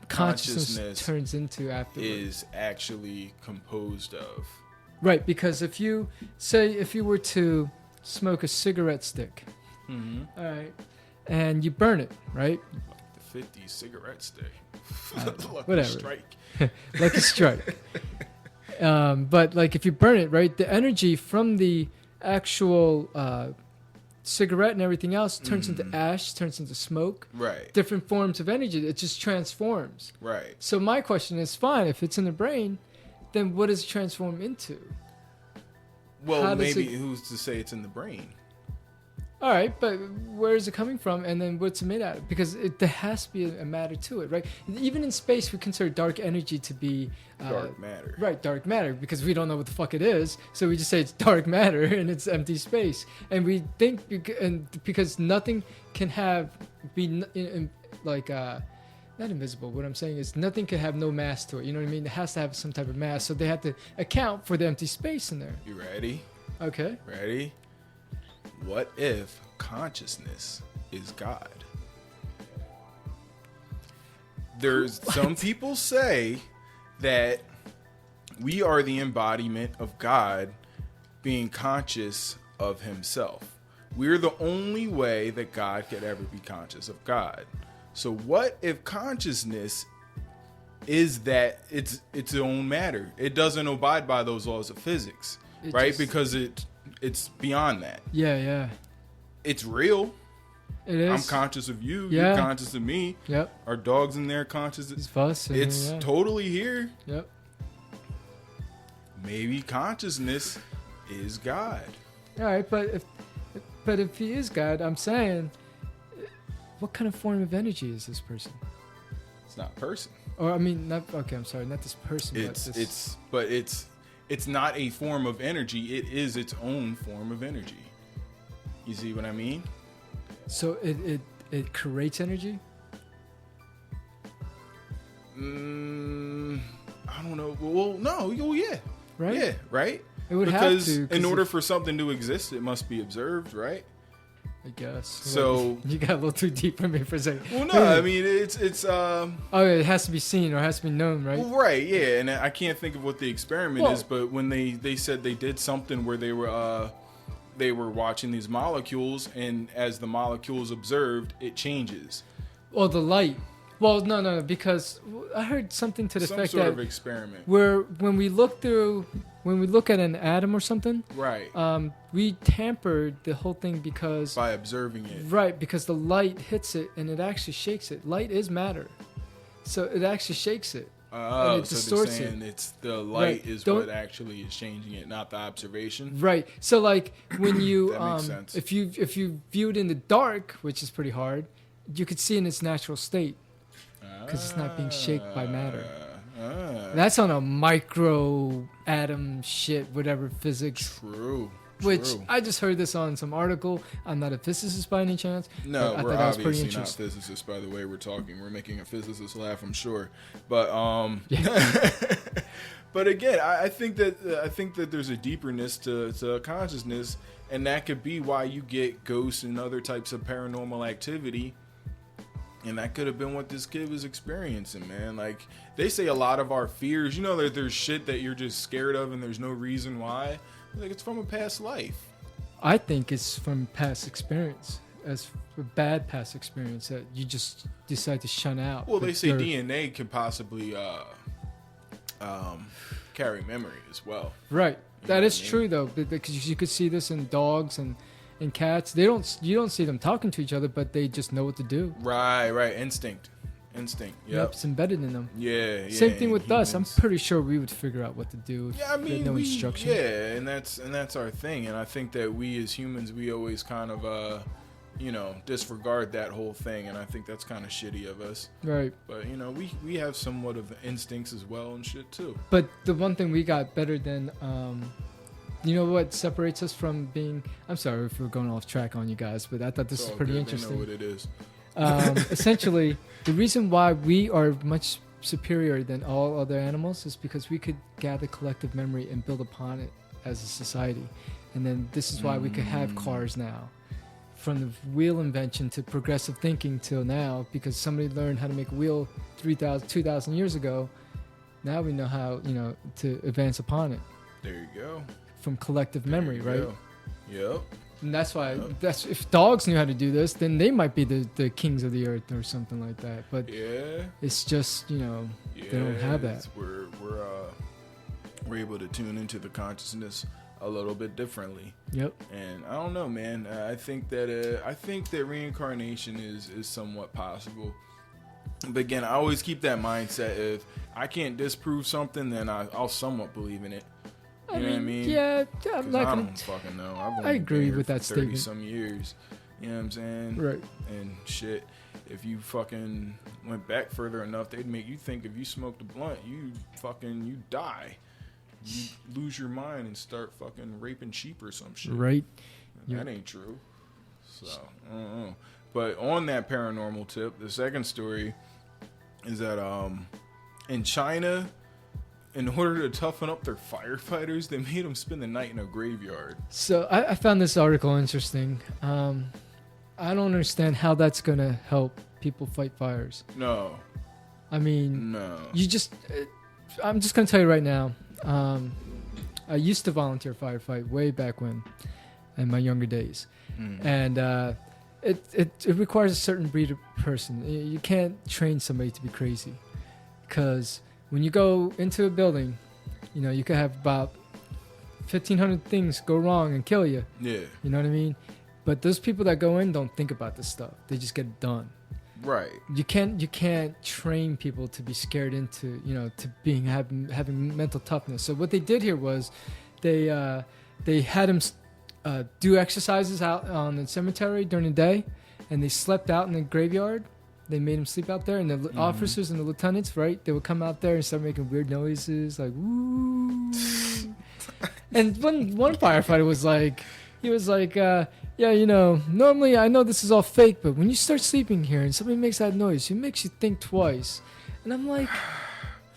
consciousness turns into afterwards. Is actually composed of. Right, because if you were to smoke a cigarette stick, all right, and you burn it, right? Like the 50s cigarette stick. Whatever. Strike. Like a strike. But like if you burn it, right, the energy from the actual cigarette and everything else turns into ash, turns into smoke. Right. Different forms of energy. It just transforms. Right. So my question is, fine, if it's in the brain, then what does it transform into? Well, maybe who's to say it's in the brain? All right, but where is it coming from, and then what's it made out of? Because there has to be a matter to it, right? Even in space, we consider dark energy to be dark matter. Right, dark matter, because we don't know what the fuck it is, so we just say it's dark matter and it's empty space, and we think because nothing can not invisible. What I'm saying is nothing can have no mass to it. You know what I mean? It has to have some type of mass, so they have to account for the empty space in there. You ready? Okay. Ready? What if consciousness is God? Some people say that we are the embodiment of God being conscious of himself. We're the only way that God could ever be conscious of God. So what if consciousness is that it's its own matter? It doesn't abide by those laws of physics, right? Because it's beyond that. Yeah. It's real. It is. I'm conscious of you. Yeah. You're conscious of me. Yep. Our dog's in there conscious. It's us. It's totally here. Yep. Maybe consciousness is God. All right, but if he is God, I'm saying, what kind of form of energy is this person? It's not a person. Or I mean, not I'm sorry, not this person. It's not a form of energy. It is its own form of energy. You see what I mean? So it creates energy? I don't know. Well, no. Oh, yeah. Right? Yeah, right? It would because have to. In order for something to exist, it must be observed, right? I guess. So you got a little too deep for me for a second. Well, no, I mean it's it has to be seen or it has to be known, right? Well, right, yeah, and I can't think of what the experiment is, but when they said they did something where they were watching these molecules, and as the molecules observed, it changes. Well, the light. Well, no, because I heard something to the effect that some sort of experiment where when we look at an atom or something, right? We tampered the whole thing because by observing it, right? Because the light hits it and it actually shakes it. Light is matter, so it actually shakes it. Oh, and it distorts they're saying it's the light is what actually is changing it, not the observation. Right. So like when you that makes sense. if you view it in the dark, which is pretty hard, you could see in its natural state. Because it's not being shaped by matter. That's on a micro atom shit, whatever physics. True. Which I just heard this on some article. I'm not a physicist by any chance. No, we're obviously not physicists. By the way, we're talking. We're making a physicist laugh, I'm sure. But but again, I think that there's a deeperness to consciousness, and that could be why you get ghosts and other types of paranormal activity. And that could have been what this kid was experiencing, man. Like, they say a lot of our fears, that there's shit that you're just scared of and there's no reason why. Like, it's from a past life. I think it's from past experience. As a bad past experience that you just decide to shun out. Well, they say DNA can possibly carry memory as well. Right. That is true, though, because you could see this in dogs and cats. You don't see them talking to each other, but they just know what to do. Right. Instinct. Instinct. Yep, it's embedded in them. Yeah. Same thing with us. I'm pretty sure we would figure out what to do. Yeah, I mean, no instruction. Yeah, and that's our thing. And I think that we as humans, we always kind of, disregard that whole thing. And I think that's kind of shitty of us. Right. But we have somewhat of instincts as well and shit too. But the one thing we got better than, you know what separates us from being? I'm sorry if we're going off track on you guys, but I thought this is pretty interesting. They know what it is. Essentially, the reason why we are much superior than all other animals is because we could gather collective memory and build upon it as a society. And then this is why we could have cars now. From the wheel invention to progressive thinking till now, because somebody learned how to make a wheel 2,000 years ago. Now we know how, to advance upon it. There you go. From collective memory, right? Yep. And that's why, if dogs knew how to do this, then they might be the kings of the earth or something like that. But it's just, they don't have that. We're able to tune into the consciousness a little bit differently. Yep. And I don't know, man. I think that reincarnation is somewhat possible. But again, I always keep that mindset: if I can't disprove something, then I'll somewhat believe in it. You know what I mean? Yeah, I don't fucking know. I agree with that 30 statement. some years. You know what I'm saying? Right. And shit, if you fucking went back further enough, they'd make you think if you smoked a blunt, you die. You lose your mind and start fucking raping sheep or some shit. Right. That ain't true. So, I don't know. But on that paranormal tip, the second story is that in China, in order to toughen up their firefighters, they made them spend the night in a graveyard. So I found this article interesting. I don't understand how that's going to help people fight fires. No. I mean, no. I'm just going to tell you right now. I used to volunteer firefight way back when, in my younger days. And it requires a certain breed of person. You can't train somebody to be crazy. Because when you go into a building, you could have about 1,500 things go wrong and kill you. Yeah. You know what I mean? But those people that go in don't think about this stuff. They just get it done. Right. You can't train people to be scared into, to having mental toughness. So what they did here was they had them do exercises out on the cemetery during the day, and they slept out in the graveyard. They made them sleep out there, and the officers and the lieutenants, right? They would come out there and start making weird noises, like woo. And one firefighter was like, normally I know this is all fake, but when you start sleeping here and somebody makes that noise, it makes you think twice. And I'm like,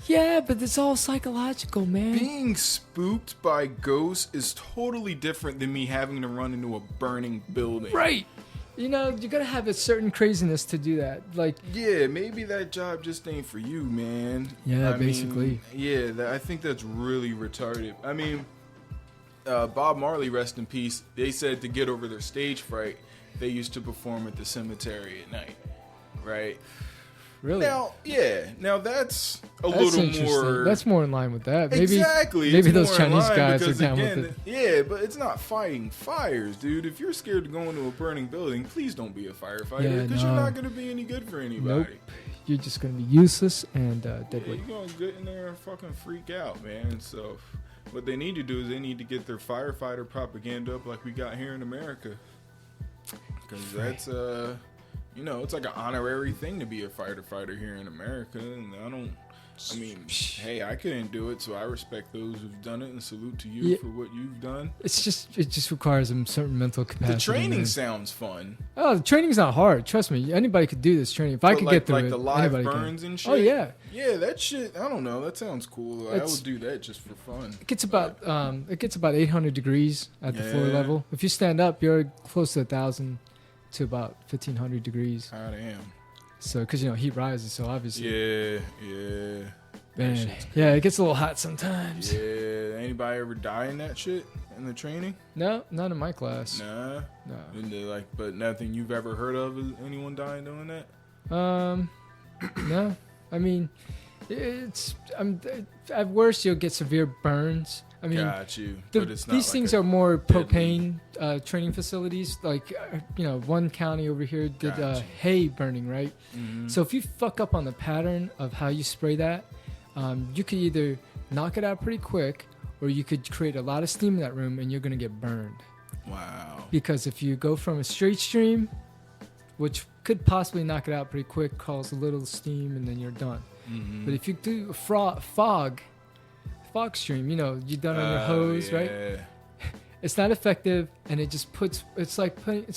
yeah, but it's all psychological, man. Being spooked by ghosts is totally different than me having to run into a burning building. Right. You gotta have a certain craziness to do that. Like, yeah, maybe that job just ain't for you, man. Yeah, basically. I think that's really retarded. I mean, Bob Marley, rest in peace, they said to get over their stage fright, they used to perform at the cemetery at night, right? Really? Now that's a little more... That's more in line with that. Exactly. Maybe those Chinese guys are down with it. Yeah, but it's not fighting fires, dude. If you're scared to go into a burning building, please don't be a firefighter, because you're not going to be any good for anybody. Nope. You're just going to be useless and dead weight. You're going to get in there and fucking freak out, man. So... what they need to do is they need to get their firefighter propaganda up like we got here in America. Because that's, it's like an honorary thing to be a fighter here in America. And hey, I couldn't do it, so I respect those who've done it and salute to you for what you've done. It just requires a certain mental capacity. The training sounds fun. Oh, the training's not hard. Trust me. Anybody could do this training. If I could get through it, like the live anybody burns can. and shit? Oh, yeah. Yeah, that shit, I don't know. That sounds cool. I would do that just for fun. It gets about 800 degrees at the floor level. If you stand up, you're close to 1,000 to about 1,500 degrees. I am. So, because, heat rises, so obviously. Yeah. Man, yeah, it gets a little hot sometimes. Yeah. Anybody ever die in that shit in the training? No, not in my class. Nah. No. But nothing you've ever heard of anyone dying doing that? No. I mean, at worst you'll get severe burns. I mean, got you. But it's not these like things a are more deadly- propane training facilities. Like, one county over here did Gotcha. hay burning, right? Mhm. So if you fuck up on the pattern of how you spray that, you could either knock it out pretty quick, or you could create a lot of steam in that room and you're going to get burned. Wow. Because if you go from a straight stream, which could possibly knock it out pretty quick, cause a little steam, and then you're done. Mhm. But if you do a fog stream, you're done on your hose, right? Yeah. It's not effective, and it just it's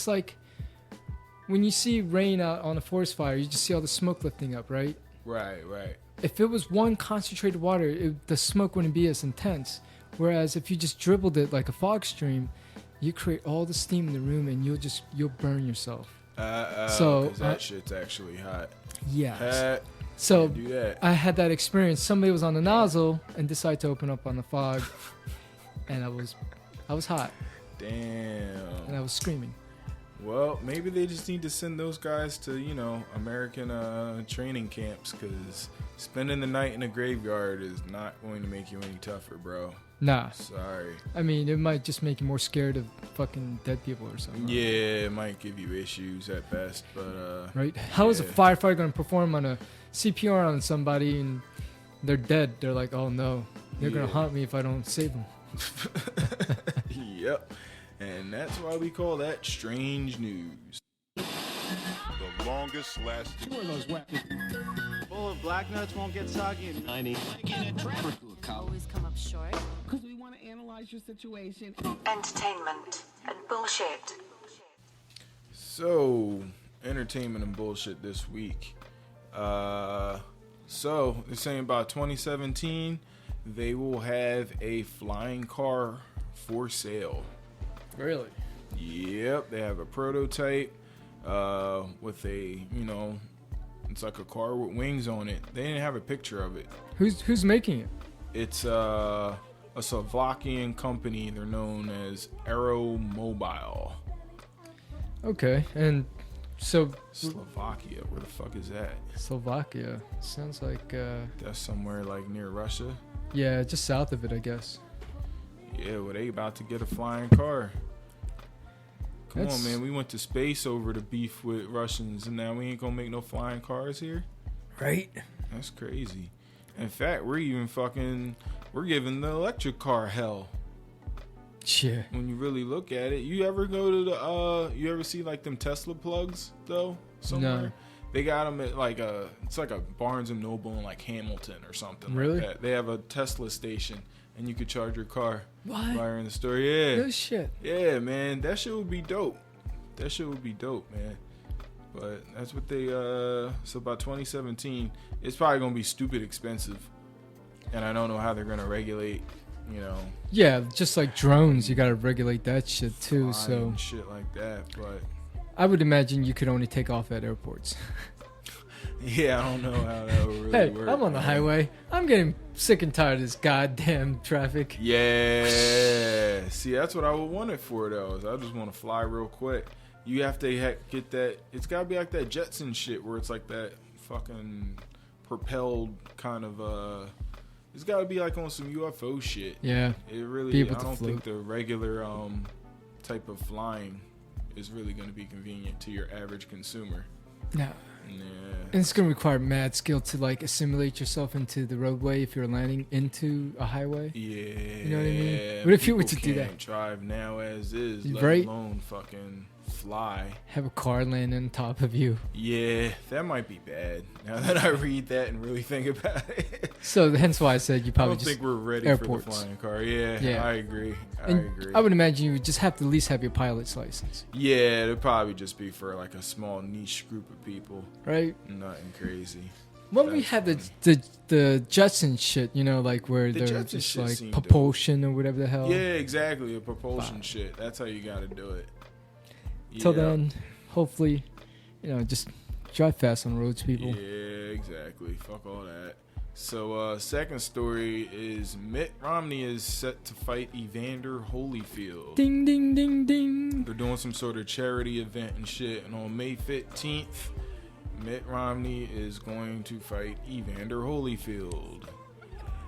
like when you see rain out on a forest fire, you just see all the smoke lifting up, right? Right. If it was one concentrated water, the smoke wouldn't be as intense. Whereas if you just dribbled it like a fog stream, you create all the steam in the room, and you'll burn yourself. So 'cause that shit's actually hot. Yeah. So do that. I had that experience. Somebody was on the nozzle and decided to open up on the fog, and I was hot Damn. and I was screaming. Well, maybe they just need to send those guys to, American training camps, because spending the night in a graveyard is not going to make you any tougher, bro. Nah. Sorry. I mean, it might just make you more scared of fucking dead people or something. Yeah, it might give you issues at best, but Right? How is a firefighter going to perform on a CPR on somebody and they're dead? They're like, oh no, they're going to haunt me if I don't save them. Yep. And that's why we call that strange news. The longest lasting. Full of black nuts won't get soggy in 90. Always come up short. Because we want to analyze your situation. Entertainment and bullshit. So, entertainment and bullshit this week. So they're saying about 2017, they will have a flying car for sale. Really? Yep, they have a prototype with a, it's like a car with wings on it. They didn't have a picture of it. Who's making it? It's a Slovakian company. They're known as Aeromobile. Okay, and so Slovakia, where the fuck is that? Slovakia sounds like That's somewhere like near Russia. yeah, just south of it, I guess. Yeah, well, they about to get a flying car. Come That's- on, man. We went to space over to beef with Russians, and now we ain't gonna make no flying cars here? Right? That's crazy. In fact, we're giving the electric car hell. Yeah. When you really look at it. You ever go to you ever see like them Tesla plugs, though? Somewhere? No. They got them at like it's like a Barnes & Noble in like Hamilton or something Really? like that. They have a Tesla station, and you could charge your car What? while you're in the store. Yeah. No shit. Yeah, man, that shit would be dope. Man. But that's what they so by 2017, it's probably gonna be stupid expensive, and I don't know how they're gonna regulate, Yeah, just like drones, you gotta regulate that shit too. flying So and shit like that. But I would imagine you could only take off at airports. yeah, I don't know how that would really Hey, work. I'm on the man. highway. I'm getting sick and tired of this goddamn traffic. Yeah, see, that's what I would want it for though. Is I just want to fly real quick. You have to get that. It's gotta be like that Jetson shit where it's like that fucking propelled kind of. It's gotta be like on some UFO shit. Yeah. It really. Be I able to don't think float. the regular type of flying is really gonna be convenient to your average consumer. No. Yeah. And it's gonna require mad skill to like assimilate yourself into the roadway if you're landing into a highway. Yeah. You know what I mean? What if you were to People do that? can't drive now as is, Right. let alone fucking fly. Have a car land on top of you. Yeah, that might be bad. Now that I read that and really think about it, So hence why I said you I probably don't just think we're ready airports. for the flying car. Yeah, Yeah. I agree. I And agree. I would imagine you would just have to at least have your pilot's license, Yeah, it'd probably just be for like a small niche group of people. right? Nothing crazy. When we That's had funny. the Jetson shit, like where The they're Jetson just shit like seemed dope. propulsion or whatever the hell. Yeah, exactly. A propulsion Fine. shit. That's how you got to do it. Till Yeah. then, hopefully, just drive fast on roads, people. Yeah, exactly. Fuck all that. So, second story is Mitt Romney is set to fight Evander Holyfield. Ding ding ding ding. They're doing some sort of charity event and shit. And on May 15th, Mitt Romney is going to fight Evander Holyfield.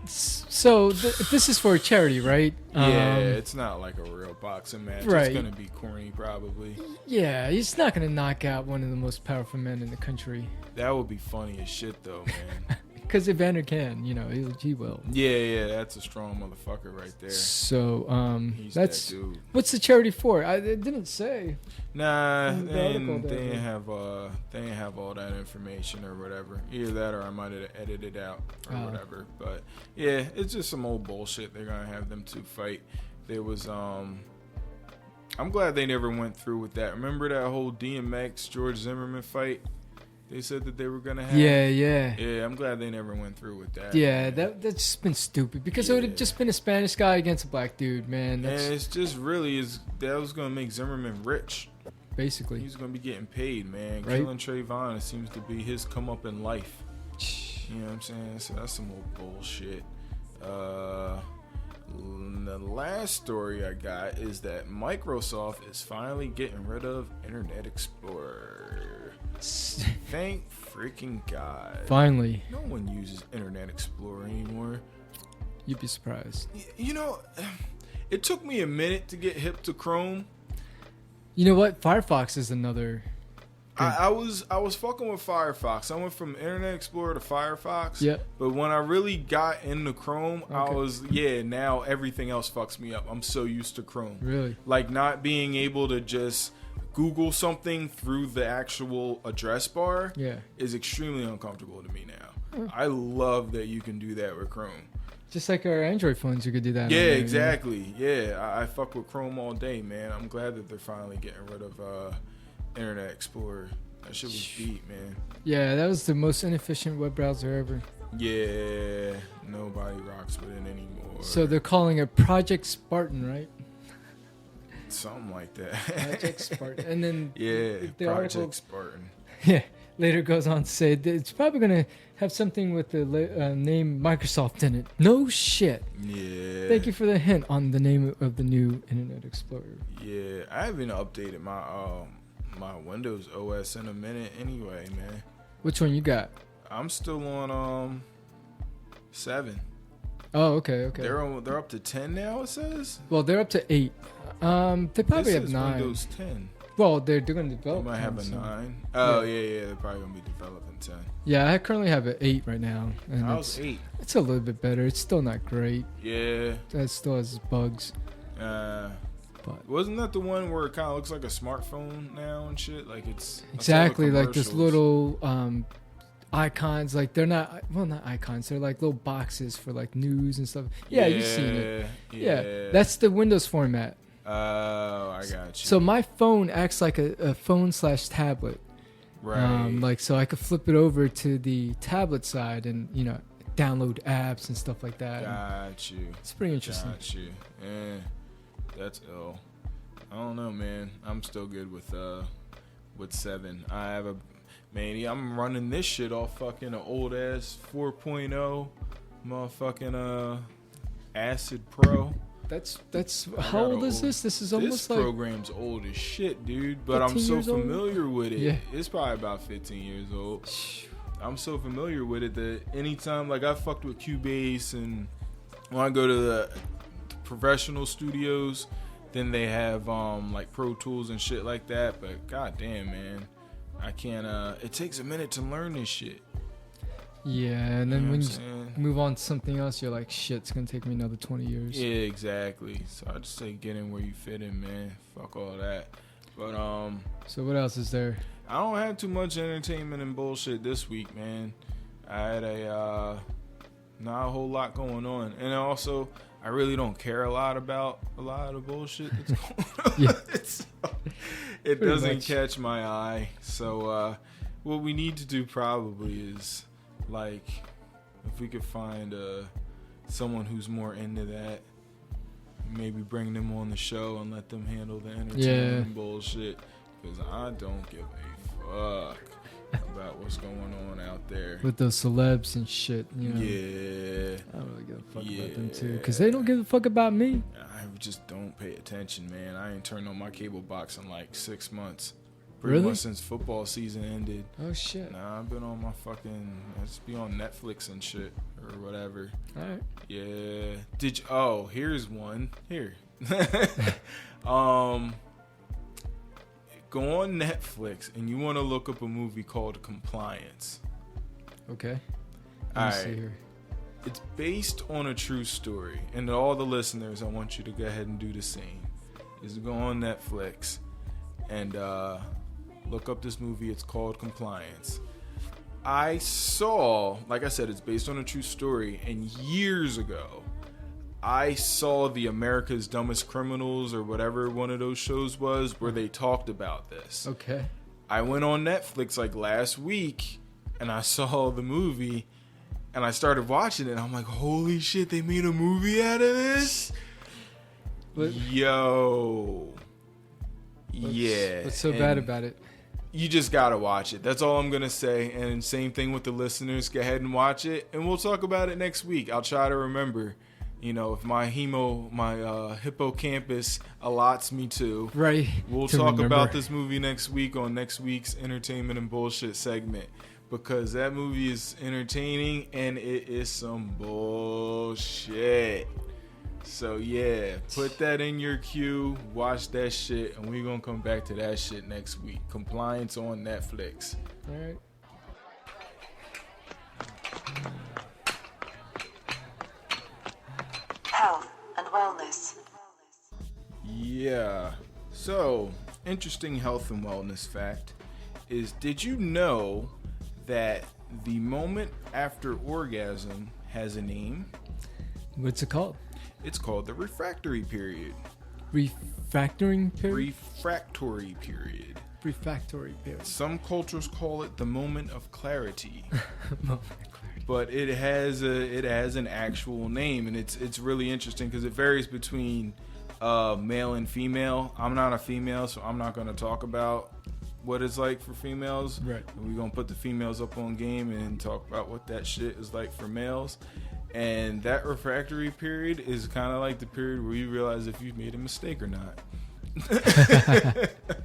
So this is for a charity, right? Yeah, it's not like a real boxing match. Right. It's gonna be corny, probably. Yeah, he's not gonna knock out one of the most powerful men in the country. That would be funny as shit, though, man. Because Evander can, he will. Yeah, that's a strong motherfucker right there. So, He's that's that dude. What's the charity for? It didn't say. Nah, In the they article didn't have all that information or whatever. Either that or I might have edited it out or whatever. But yeah, it's just some old bullshit. They're gonna have them two fight. There was I'm glad they never went through with that. Remember that whole DMX George Zimmerman fight? They said that they were gonna have. Yeah. I'm glad they never went through with that. Yeah, that's just been stupid because it would have just been a Spanish guy against a black dude, man. And it's just that was gonna make Zimmerman rich. Basically, he's gonna be getting paid, man. Right? Killing Trayvon, it seems to be his come up in life. You know what I'm saying? So that's some old bullshit. The last story I got is that Microsoft is finally getting rid of Internet Explorer. Thank freaking God. Finally. No one uses Internet Explorer anymore. You'd be surprised. It took me a minute to get hip to Chrome. You know what? Firefox is another. I was fucking with Firefox. I went from Internet Explorer to Firefox. Yep. But when I really got into Chrome, I was now everything else fucks me up. I'm so used to Chrome. Really? Like not being able to just Google something through the actual address bar is extremely uncomfortable to me now. I love that you can do that with Chrome. Just like our Android phones, you could do that. Yeah, exactly. Yeah, I fuck with Chrome all day, man. I'm glad that they're finally getting rid of Internet Explorer. That shit was beat, man. Yeah, that was the most inefficient web browser ever. Yeah, nobody rocks with it anymore. So they're calling it Project Spartan, right? Something like that. Project Spartan. And then the Project article, Spartan. Yeah, later goes on to say it's probably going to have something with the name Microsoft in it. No shit. Yeah. Thank you for the hint on the name of the new Internet Explorer. Yeah, I haven't updated my my Windows OS in a minute anyway, man. Which one you got? I'm still on 7. Oh, okay. They're up to 10 now, it says? Well, they're up to 8. They probably have 9. Windows 10. Well, they're going to develop. They might have a 9. Oh, yeah, they're probably going to be developing 10. Yeah, I currently have an 8 right now. And how's 8? It's a little bit better. It's still not great. Yeah. It still has bugs. But wasn't that the one where it kind of looks like a smartphone now and shit? Like it's exactly like this little icons. Like they're not icons. They're like little boxes for like news and stuff. Yeah, you've seen it. Yeah, that's the Windows format. Oh, I got you. So my phone acts like a phone/tablet. Right. So I could flip it over to the tablet side and download apps and stuff like that. Got you. It's pretty interesting. Got you. Yeah. That's ill. I don't know, man. I'm still good with 7. I have I'm running this shit off fucking an old ass 4.0 motherfucking Acid Pro. That's how old is this? This is almost this program's old as shit, dude. But I'm so familiar with it. Yeah. It's probably about 15 years old. I'm so familiar with it that anytime like I fucked with Cubase and when I go to the professional studios, then they have like Pro Tools and shit like that. But goddamn, man, I can't. It takes a minute to learn this shit. Yeah, and then when you move on to something else, you're like, shit, it's gonna take me another 20 years. Yeah, exactly. So I just say get in where you fit in, man. Fuck all that. But So what else is there? I don't have too much entertainment and bullshit this week, man. I had not a whole lot going on, and also I really don't care a lot about a lot of the bullshit that's going on. It doesn't catch my eye. So what we need to do probably is like if we could find someone who's more into that, maybe bring them on the show and let them handle the entertainment bullshit, because I don't give a fuck about what's going on out there with those celebs and shit. Yeah, I don't really give a fuck about them too, because they don't give a fuck about me. I just don't pay attention, man. I ain't turned on my cable box in like 6 months. Pretty much since football season ended. Oh shit. Nah, I've been on my fucking. I just be on Netflix and shit or whatever. All right. Yeah. Did you? Oh, here's one. Here. Go on Netflix and you want to look up a movie called Compliance. Okay. All right. It's based on a true story, and to all the listeners, I want you to go ahead and do the same. Is go on Netflix and look up this movie. It's called Compliance. I saw, like I said, it's based on a true story, and years ago, I saw the America's Dumbest Criminals or whatever one of those shows was where they talked about this. Okay. I went on Netflix like last week and I saw the movie and I started watching it and I'm like, holy shit, they made a movie out of this? Yo. Yeah. What's so bad about it? You just gotta watch it. That's all I'm gonna say. And same thing with the listeners. Go ahead and watch it and we'll talk about it next week. I'll try to remember. You know, if my hippocampus allots me to. Right. We'll talk about this movie next week on next week's Entertainment and Bullshit segment. Because that movie is entertaining and it is some bullshit. So yeah, put that in your queue, watch that shit, and we're gonna come back to that shit next week. Compliance on Netflix. All right. Health and wellness. Yeah. So, interesting health and wellness fact is, did you know that the moment after orgasm has a name? What's it called? It's called the refractory period. Refractory period? Refractory period. Refractory period. Some cultures call it the moment of clarity. But it has an actual name, and it's really interesting because it varies between male and female. I'm not a female, so I'm not going to talk about what it's like for females. Right. We're going to put the females up on game and talk about what that shit is like for males. And that refractory period is kind of like the period where you realize if you've made a mistake or not.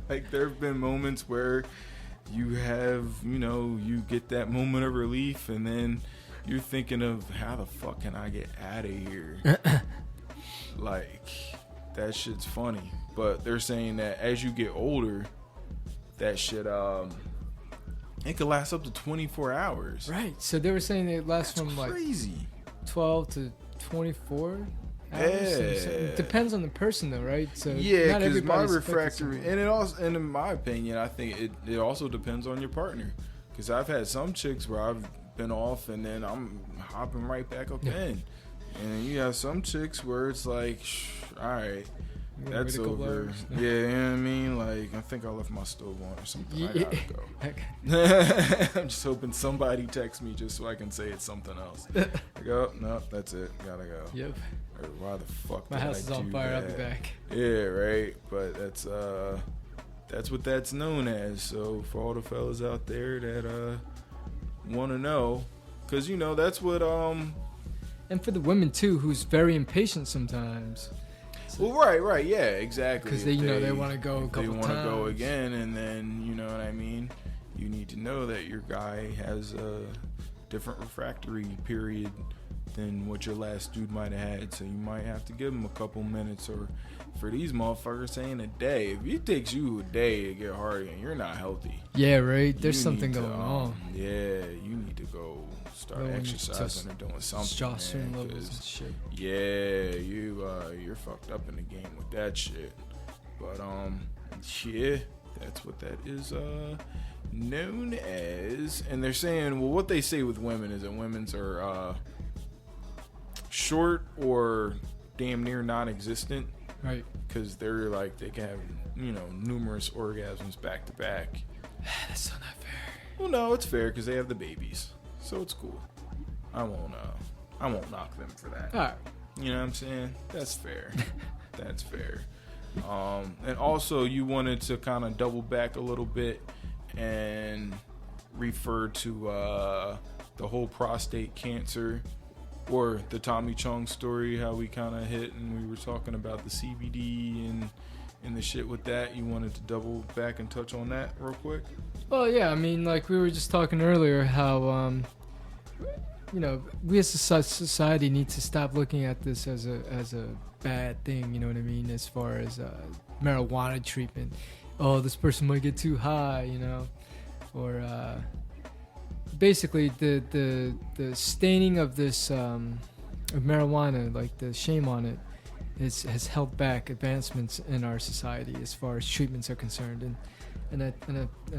Like, there have been moments where you have, you get that moment of relief, and then you're thinking of, how the fuck can I get out of here? Like, that shit's funny. But they're saying that as you get older, that shit, it could last up to 24 hours. Right. So they were saying it lasts from crazy. Like 12 to 24 hours. Yeah. It depends on the person, though, right? So yeah, because my refractory, and it also, and in my opinion, I think it also depends on your partner. Because I've had some chicks where I've been off and then I'm hopping right back up in, and you have some chicks where it's like, all right, that's over. Yeah, you know what I mean? Like, I think I left my stove on or something. I gotta go. I'm just hoping somebody texts me just so I can say it's something else. I go, no, that's it. Gotta go. Yep. Or why the fuck my house is on fire, I'll be back. Yeah, right. But that's what that's known as. So for all the fellas out there that want to know, because that's what and for the women too, who's very impatient sometimes. Well, right, yeah, exactly. Because they want to go a couple times. They want to go again, and then you know what I mean. You need to know that your guy has a different refractory period than what your last dude might have had, so you might have to give him a couple minutes, or for these motherfuckers saying a day. If it takes you a day to get hard and you're not healthy. Yeah, right. There's something going on. Yeah, you need to go start exercising or doing something. Testosterone levels and shit. Yeah, you're fucked up in the game with that shit. But yeah, that's what that is known as. And they're saying, well, what they say with women is that women's are short or damn near non-existent. Right. Because they're like, they can have, numerous orgasms back to back. That's so not fair. Well, no, it's fair because they have the babies, so it's cool. I won't knock them for that. All right. You know what I'm saying? That's fair. That's fair. And also, you wanted to kind of double back a little bit and refer to the whole prostate cancer, or the Tommy Chung story, how we kind of hit and we were talking about the CBD and the shit with that. You wanted to double back and touch on that real quick? Well, yeah, I mean, like we were just talking earlier, how we as a society need to stop looking at this as a bad thing. You know what I mean? As far as marijuana treatment, oh, this person might get too high, or basically the staining of this of marijuana, like the shame on it, has held back advancements in our society as far as treatments are concerned, and I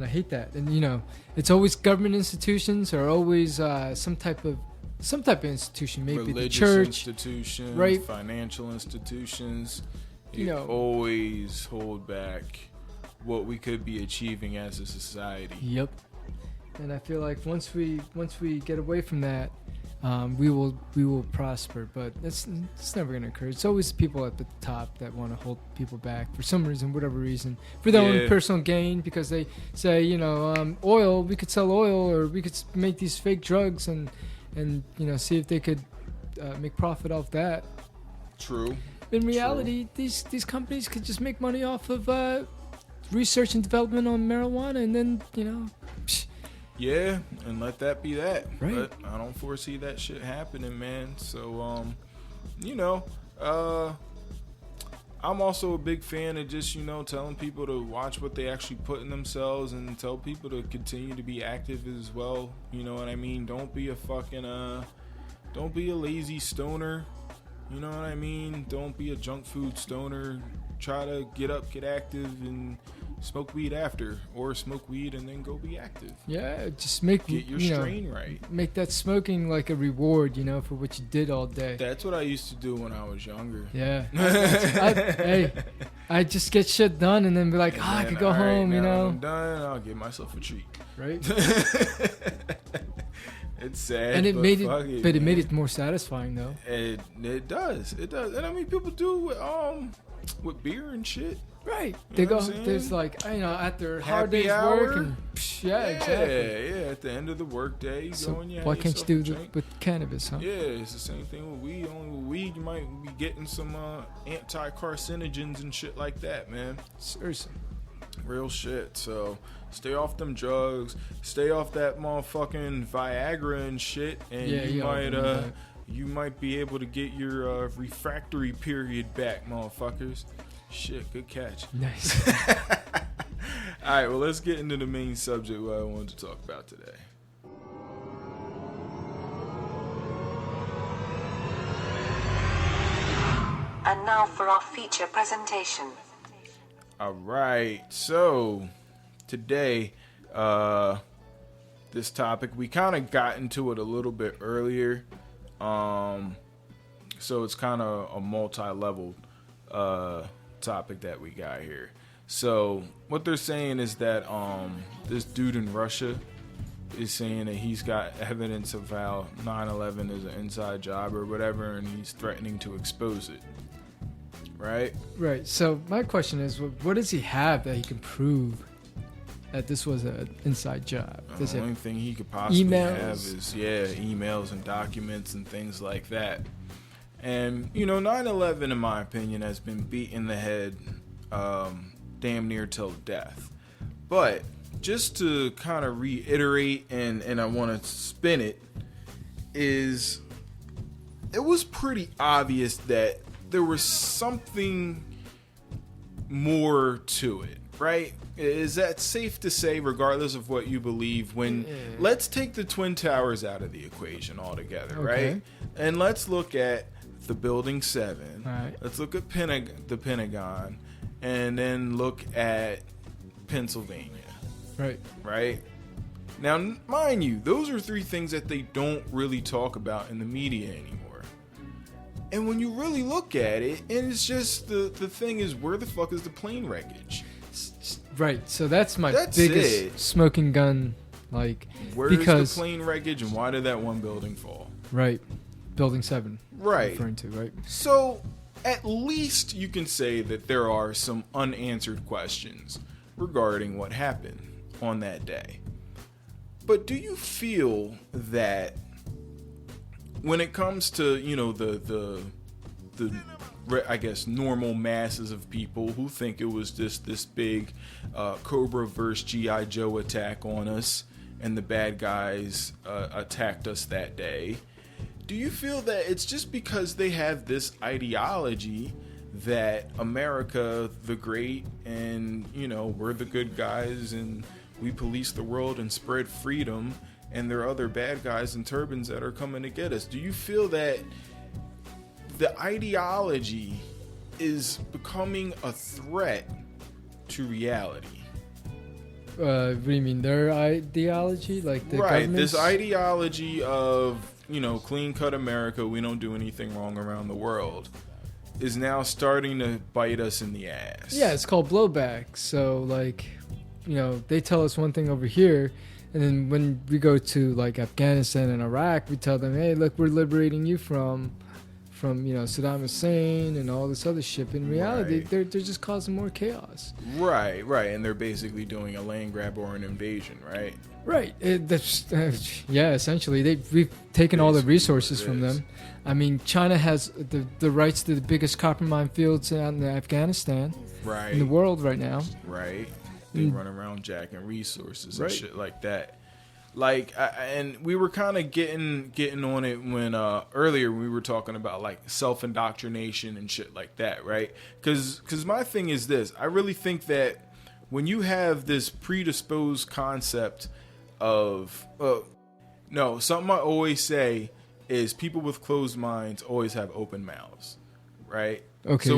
hate that. And it's always government institutions, or always some type of institution, maybe religious the church, institutions, right? Financial institutions. Always hold back what we could be achieving as a society. Yep. And I feel like once we get away from that, we will prosper. But it's never going to occur. It's always people at the top that want to hold people back for some reason, whatever reason, for their own personal gain, because they say, oil, we could sell oil, or we could make these fake drugs and see if they could make profit off that. True. In reality, these companies could just make money off of research and development on marijuana, and then yeah, and let that be that. Right. But I don't foresee that shit happening, man. So I'm also a big fan of just telling people to watch what they actually put in themselves, and tell people to continue to be active as well. You know what I mean? Don't be a fucking don't be a lazy stoner. You know what I mean? Don't be a junk food stoner. Try to get up, get active, and smoke weed after, or smoke weed and then go be active. Yeah, just get your strain right. Make that smoking like a reward, for what you did all day. That's what I used to do when I was younger. Yeah. I just get shit done and then be like, I could go home, When I'm done, I'll give myself a treat. Right. It's sad, and it made it more satisfying though. It does, and I mean people do with beer and shit. Right. They go. There's like after hard day's work and exactly. Yeah. At the end of the work day, you go and why can't you do it with cannabis, huh? Yeah, it's the same thing with weed. Only with weed, you might be getting some anti-carcinogens and shit like that, man. Seriously. Real shit. So stay off them drugs. Stay off that motherfucking Viagra and shit. And you might be able to get your refractory period back, motherfuckers. Shit, good catch. Nice. All right, well, let's get into the main subject what I wanted to talk about today. And now for our feature presentation. All right, so today, this topic, we kind of got into it a little bit earlier. So it's kind of a multi-level topic that we got here. So what they're saying is that this dude in Russia is saying that he's got evidence of how 9/11 is an inside job or whatever, and he's threatening to expose it. Right? Right. So my question is, what does he have that he can prove that this was an inside job? The only thing he could possibly have is emails and documents and things like that. And 9/11, in my opinion, has been beat in the head damn near till death. But just to kind of reiterate, and I want to spin it, is it was pretty obvious that there was something more to it, right? Is that safe to say, regardless of what you believe? Let's take the Twin Towers out of the equation altogether, right? And let's look at the Building 7. Right. Let's look at the Pentagon, and then look at Pennsylvania. Right? Now, mind you, those are three things that they don't really talk about in the media anymore. And when you really look at it, and it's just the thing is, where the fuck is the plane wreckage? Right. So that's my biggest smoking gun. Like, where is the plane wreckage, and why did that one building fall? Right. Building 7. Right. Referring to, right? So at least you can say that there are some unanswered questions regarding what happened on that day. But do you feel that when it comes to, the I guess, normal masses of people who think it was just this big Cobra vs. G.I. Joe attack on us, and the bad guys attacked us that day. Do you feel that it's just because they have this ideology that America the great, and we're the good guys and we police the world and spread freedom, and there are other bad guys in turbans that are coming to get us? Do you feel that the ideology is becoming a threat to reality? What do you mean, their ideology? Like the right, government's? this ideology of clean cut America, we don't do anything wrong around the world, is now starting to bite us in the ass. Yeah, it's called blowback. So like, they tell us one thing over here, and then when we go to like Afghanistan and Iraq, we tell them, hey, look, we're liberating you from Saddam Hussein and all this other shit. In reality, they're just causing more chaos. Right, and they're basically doing a land grab or an invasion, right? Right. Yeah, essentially, we've taken all the resources from them. I mean, China has the rights to the biggest copper mine fields in Afghanistan, right, in the world right now. Right. They run around jacking resources and shit like that. Like, and we were kind of getting on it when earlier we were talking about like self-indoctrination and shit like that, right? Because my thing is this: I really think that when you have this predisposed concept of something I always say is people with closed minds always have open mouths, right? Okay. So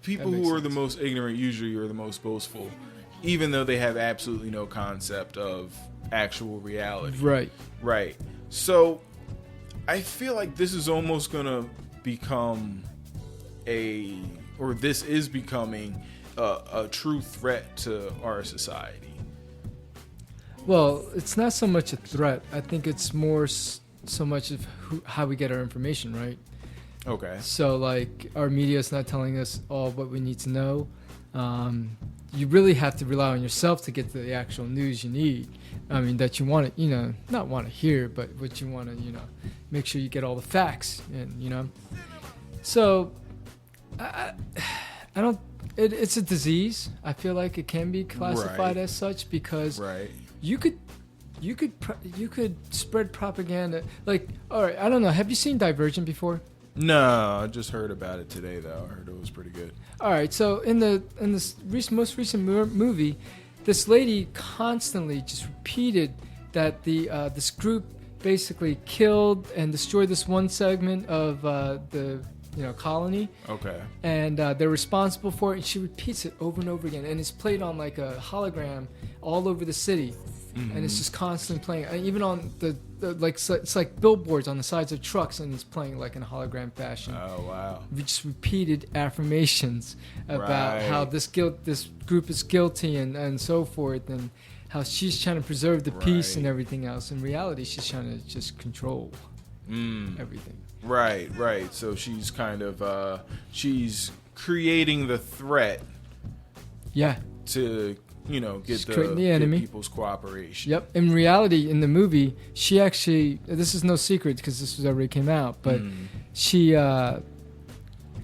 people who are the most ignorant usually are the most boastful, even though they have absolutely no concept of actual reality. Right. So I feel like this is almost going to become this is becoming a true threat to our society. Well, it's not so much a threat. I think it's more so much of how we get our information, right? Okay. So, like, our media is not telling us all what we need to know. You really have to rely on yourself to get the actual news you need. I mean, that you want to, not want to hear, but what you want to, make sure you get all the facts, and So, I don't. It's a disease. I feel like it can be classified as such because you could spread propaganda. Like, all right, I don't know. Have you seen Divergent before? No, I just heard about it today, though. I heard it was pretty good. All right, so in this most recent movie, this lady constantly just repeated that this group basically killed and destroyed this one segment of the colony. Okay. And they're responsible for it, and she repeats it over and over again, and it's played on like a hologram all over the city. Mm-hmm. And it's just constantly playing, and even on the it's like billboards on the sides of trucks, and it's playing like in a hologram fashion. Oh wow! We just repeated affirmations about how this group is guilty and so forth, and how she's trying to preserve the peace and everything else. In reality, she's trying to just control everything. Right. So she's kind of she's creating the threat. Yeah. To get people's cooperation. Yep. In reality, in the movie, she actually, this is no secret because this was already came out, but she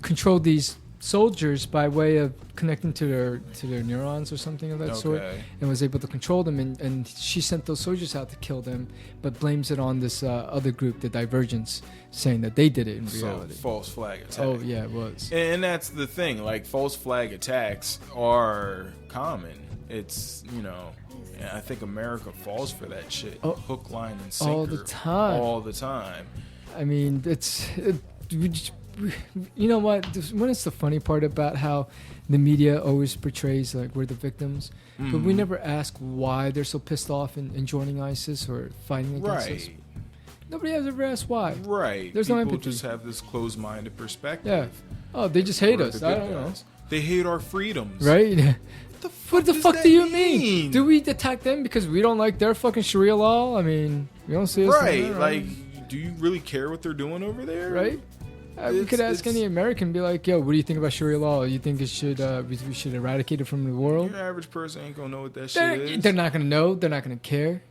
controlled these soldiers by way of connecting to their neurons or something of that sort, and was able to control them. And she sent those soldiers out to kill them, but blames it on this other group, the Divergents, saying that they did it in reality. False flag attack. Oh yeah, it was. And that's the thing. Like, false flag attacks are common. It's, I think America falls for that shit. Hook, line, and sinker. All the time. I mean, you know what? When it's the funny part about how the media always portrays like we're the victims, but we never ask why they're so pissed off and joining ISIS or fighting against us. Nobody has ever asked why. Right. There's People no empathy. just have this closed-minded perspective. Yeah. Oh, they just hate us. I don't know. They hate our freedoms. Right? What the fuck do you mean? Do we attack them because we don't like their fucking Sharia law? I mean, we don't see us. Right. Like, do you really care what they're doing over there? Right. We could ask any American, be like, yo, what do you think about Sharia law? You think it should we should eradicate it from the world? Your average person ain't gonna know what that shit is. They're not gonna know. They're not gonna care.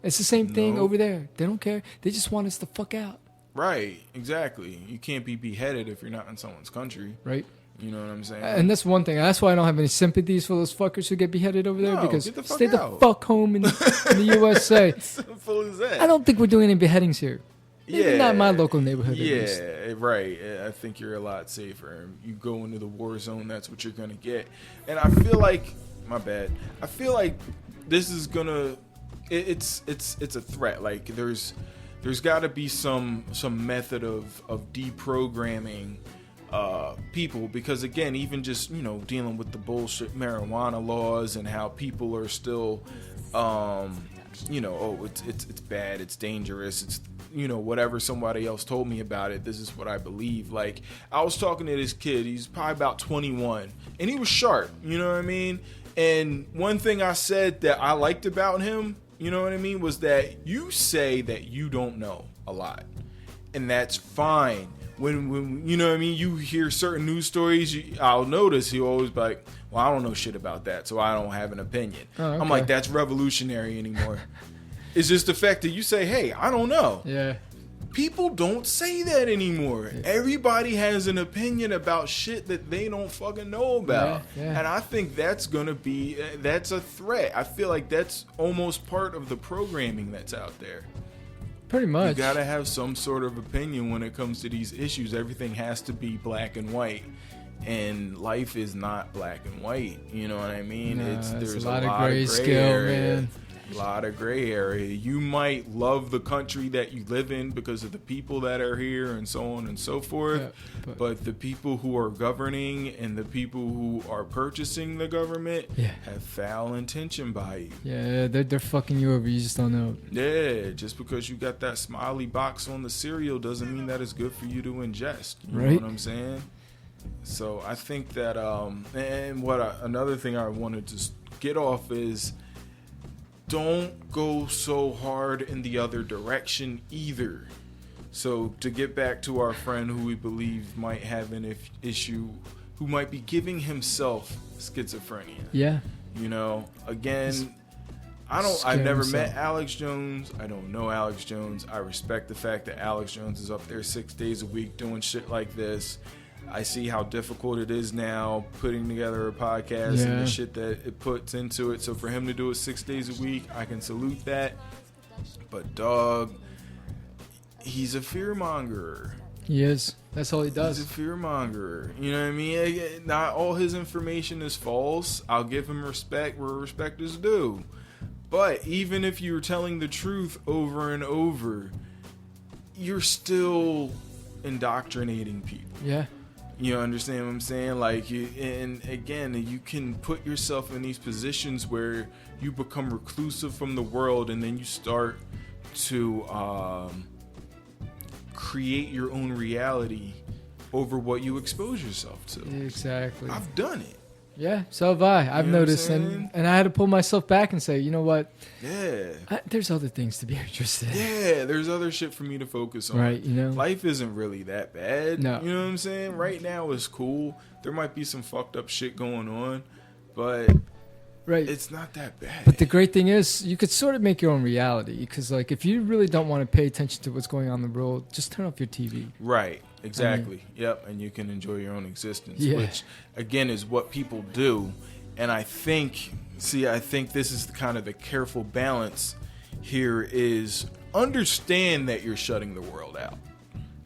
It's the same thing over there. They don't care. They just want us to fuck out. Right, exactly. You can't be beheaded if you're not in someone's country. Right. You know what I'm saying? And that's one thing. That's why I don't have any sympathies for those fuckers who get beheaded over there. Because stay the fuck home in the USA. Simple as that. I don't think we're doing any beheadings here. Maybe not in my local neighborhood. Yeah, right. I think you're a lot safer. You go into the war zone, that's what you're gonna get. And I feel like, my bad. I feel like this is gonna. It's a threat. Like there's got to be some method of deprogramming people, because again, even just dealing with the bullshit marijuana laws and how people are still it's bad, it's dangerous, it's whatever somebody else told me about it, this is what I believe. Like, I was talking to this kid, he's probably about 21, and he was sharp, you know what I mean? And one thing I said that I liked about him, you know what I mean, was that you say that you don't know a lot, and that's fine. When you know what I mean, you hear certain news stories, I'll notice he'll always be like, well, I don't know shit about that, so I don't have an opinion. Oh, okay. I'm like, that's revolutionary anymore. It's just the fact that you say, hey, I don't know. Yeah. People don't say that anymore. Yeah. Everybody has an opinion about shit that they don't fucking know about. Yeah. And I think that's that's a threat. I feel like that's almost part of the programming that's out there. Pretty much. You gotta have some sort of opinion when it comes to these issues. Everything has to be black and white, and life is not black and white. You know what I mean? No, there's a lot of gray area, man. A lot of gray area. You might love the country that you live in because of the people that are here and so on and so forth. Yeah, but the people who are governing and the people who are purchasing the government have foul intention by you. Yeah, they're fucking you over. You just don't know. Yeah, just because you got that smiley box on the cereal doesn't mean that it's good for you to ingest. You know what I'm saying? So I think that, and another thing I wanted to get off is, don't go so hard in the other direction either. So to get back to our friend who we believe might have an issue, who might be giving himself schizophrenia. Yeah. Again, I've never met Alex Jones. I don't know Alex Jones. I respect the fact that Alex Jones is up there 6 days a week doing shit like this. I see how difficult it is now putting together a podcast and the shit that it puts into it. So for him to do it 6 days a week, I can salute that. But dog, he's a fearmonger. He is. That's all he does. He's a fearmonger. You know what I mean? Not all his information is false. I'll give him respect where respect is due. But even if you're telling the truth over and over, you're still indoctrinating people. Yeah. You understand what I'm saying? Like, and again, you can put yourself in these positions where you become reclusive from the world, and then you start to create your own reality over what you expose yourself to. Exactly. I've done it. Yeah, so have I. I've noticed, and I had to pull myself back and say, you know what? Yeah. There's other things to be interested in. Yeah, there's other shit for me to focus on. Right, Life isn't really that bad. No. You know what I'm saying? Right now is cool. There might be some fucked up shit going on, but it's not that bad. But the great thing is, you could sort of make your own reality, because like, if you really don't want to pay attention to what's going on in the world, just turn off your TV. Right. Exactly. Yep. And you can enjoy your own existence, which again is what people do. And I think this is the careful balance here is understand that you're shutting the world out.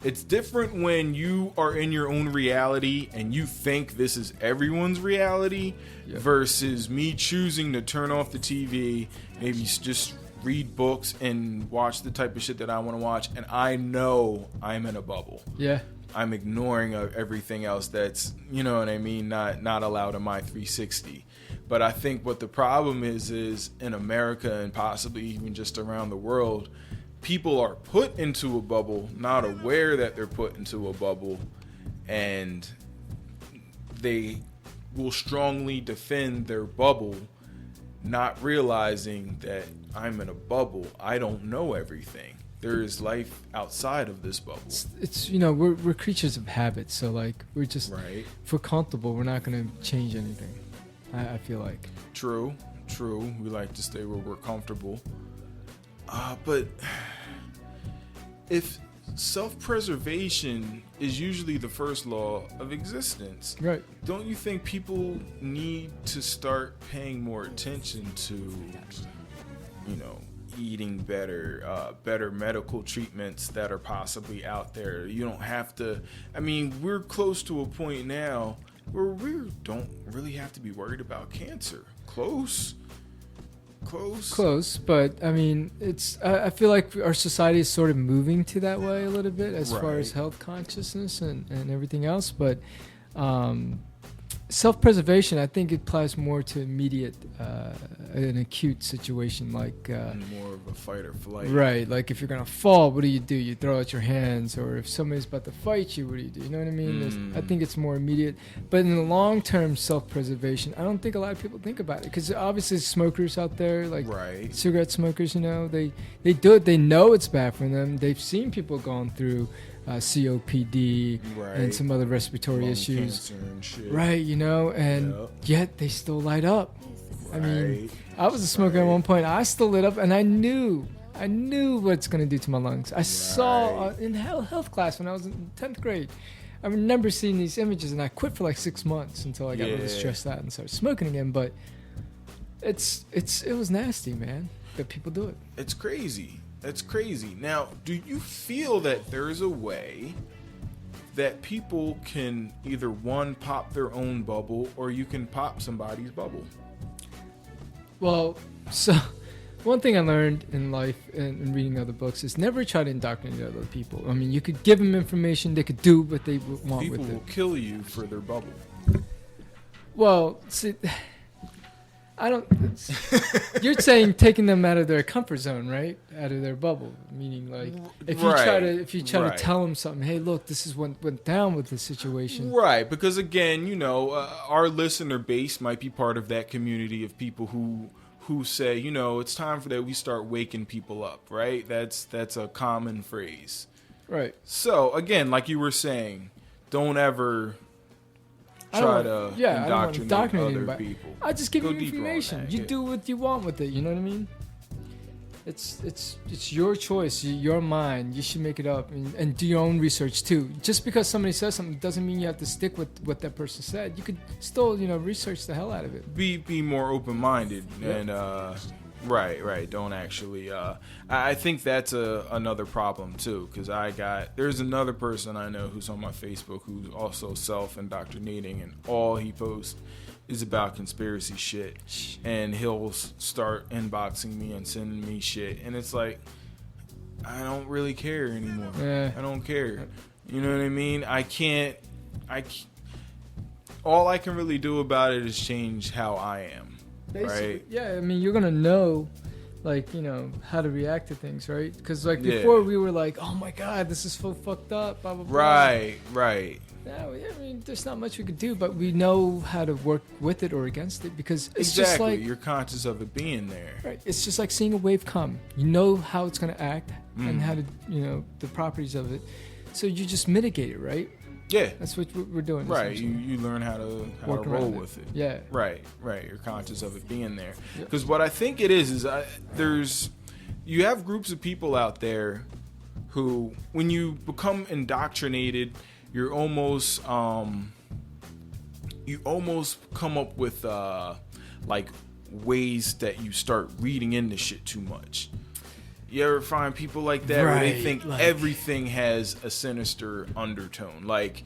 It's different when you are in your own reality and you think this is everyone's reality versus me choosing to turn off the TV, maybe just read books and watch the type of shit that I want to watch, and I know I'm in a bubble. Yeah. I'm ignoring everything else that's, you know what I mean, not allowed in my 360. But I think what the problem is in America and possibly even just around the world, people are put into a bubble, not aware that they're put into a bubble, and they will strongly defend their bubble, not realizing that I'm in a bubble. I don't know everything. There is life outside of this bubble. It's we're creatures of habit, so like we're just if we're comfortable, we're not gonna change anything. I feel like. True. We like to stay where we're comfortable. But if self-preservation is usually the first law of existence. Right. Don't you think people need to start paying more attention to, you know, eating better, better medical treatments that are possibly out there? You don't have to, I mean, we're close to a point now where we don't really have to be worried about cancer. Close, but I mean, it's. I feel like our society is sort of moving to that way a little bit as far as health consciousness and everything else. But self-preservation, I think it applies more to immediate, an acute situation, like more of a fight or flight. Right, like if you're gonna fall, what do? You throw out your hands, or if somebody's about to fight you, what do? You know what I mean? I think it's more immediate. But in the long-term self-preservation, I don't think a lot of people think about it, because obviously smokers out there, like cigarette smokers, you know, they do it. They know it's bad for them. They've seen people going through COPD and some other respiratory issues, and shit. Right? You know, and yet they still light up. I mean, I was a smoker at one point. I still lit up, and I knew what it's going to do to my lungs. I saw in health class when I was in 10th grade. I remember seeing these images, and I quit for like 6 months until I got really stressed out and started smoking again. But it was nasty, man. But people do it. It's crazy. That's crazy. Now, do you feel that there's a way that people can either, one, pop their own bubble, or you can pop somebody's bubble? Well, so one thing I learned in life and reading other books is never try to indoctrinate other people. I mean, you could give them information, they could do what they want people with it. People will kill you for their bubble. Well, see, I don't. You're saying taking them out of their comfort zone, right? Out of their bubble, meaning like if you try to tell them something, hey, look, this is what went down with the situation. Right, because again, you know, our listener base might be part of that community of people who say, you know, it's time for that we start waking people up, right? That's a common phrase. Right. So again, like you were saying, don't ever try to indoctrinate other people. I just give you information. You do what you want with it. You know what I mean? It's your choice, your mind. You should make it up and do your own research too. Just because somebody says something doesn't mean you have to stick with what that person said. You could still, you know, research the hell out of it. Be more open-minded and right. Don't actually. I think that's another problem too, because there's another person I know who's on my Facebook who's also self-indoctrinating, and all he posts is about conspiracy shit, and he'll start inboxing me and sending me shit, and it's like, I don't really care anymore. I don't care. You know what I mean? All I can really do about it is change how I am. Basically, right? Yeah, I mean, you're gonna know, like, you know, how to react to things, right? Because like before we were like, oh my god, this is so fucked up, blah blah blah. Right. Yeah, I mean, there's not much we could do, but we know how to work with it or against it, because it's just like you're conscious of it being there. Right. It's just like seeing a wave come. You know how it's gonna act and how to, you know, the properties of it. So you just mitigate it, right? Yeah, that's what we're doing. Right, you learn how to roll with it. Yeah, right. You're conscious of it being there. Because what I think it is you have groups of people out there who, when you become indoctrinated, you almost come up with like ways that you start reading into shit too much. You ever find people like that where they think everything has a sinister undertone? Like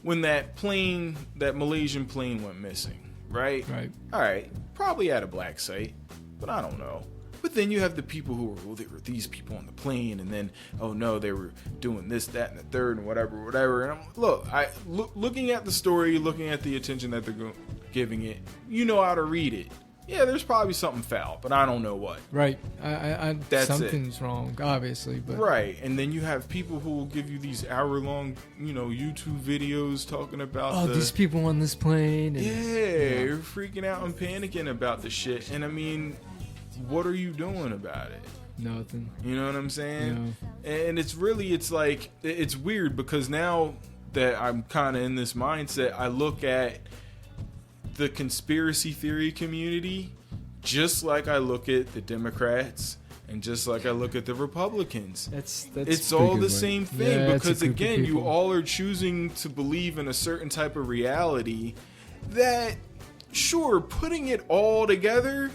when that Malaysian plane went missing, right? Right. All right, probably at a black site, but I don't know. But then you have the people who were, there were these people on the plane, and then, oh no, they were doing this, that, and the third, and whatever. And looking at the story, looking at the attention that they're giving it, you know how to read it. Yeah, there's probably something foul, but I don't know what. Right. Something's wrong, obviously. But. Right. And then you have people who will give you these hour-long, you know, YouTube videos talking about these people on this plane. And, you're freaking out and panicking about the shit. And I mean, what are you doing about it? Nothing. You know what I'm saying? No. And it's like, it's weird because now that I'm kind of in this mindset, I look at the conspiracy theory community just like I look at the Democrats And just like I look at the Republicans, it's all the same thing, because again, you all are choosing to believe in a certain type of reality that, sure, putting it all together,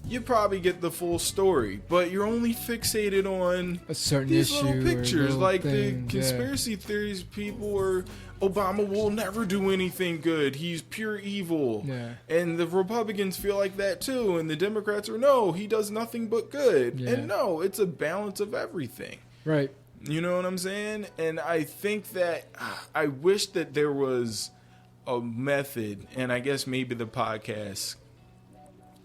you probably get the full story, but you're only fixated on a certain these issue little pictures, like thing, the conspiracy theories. People are, Obama will never do anything good. He's pure evil. Yeah. And the Republicans feel like that too, and the Democrats are, no, he does nothing but good. Yeah. And no, it's a balance of everything. Right. You know what I'm saying? And I think that I wish that there was a method, and I guess maybe the podcast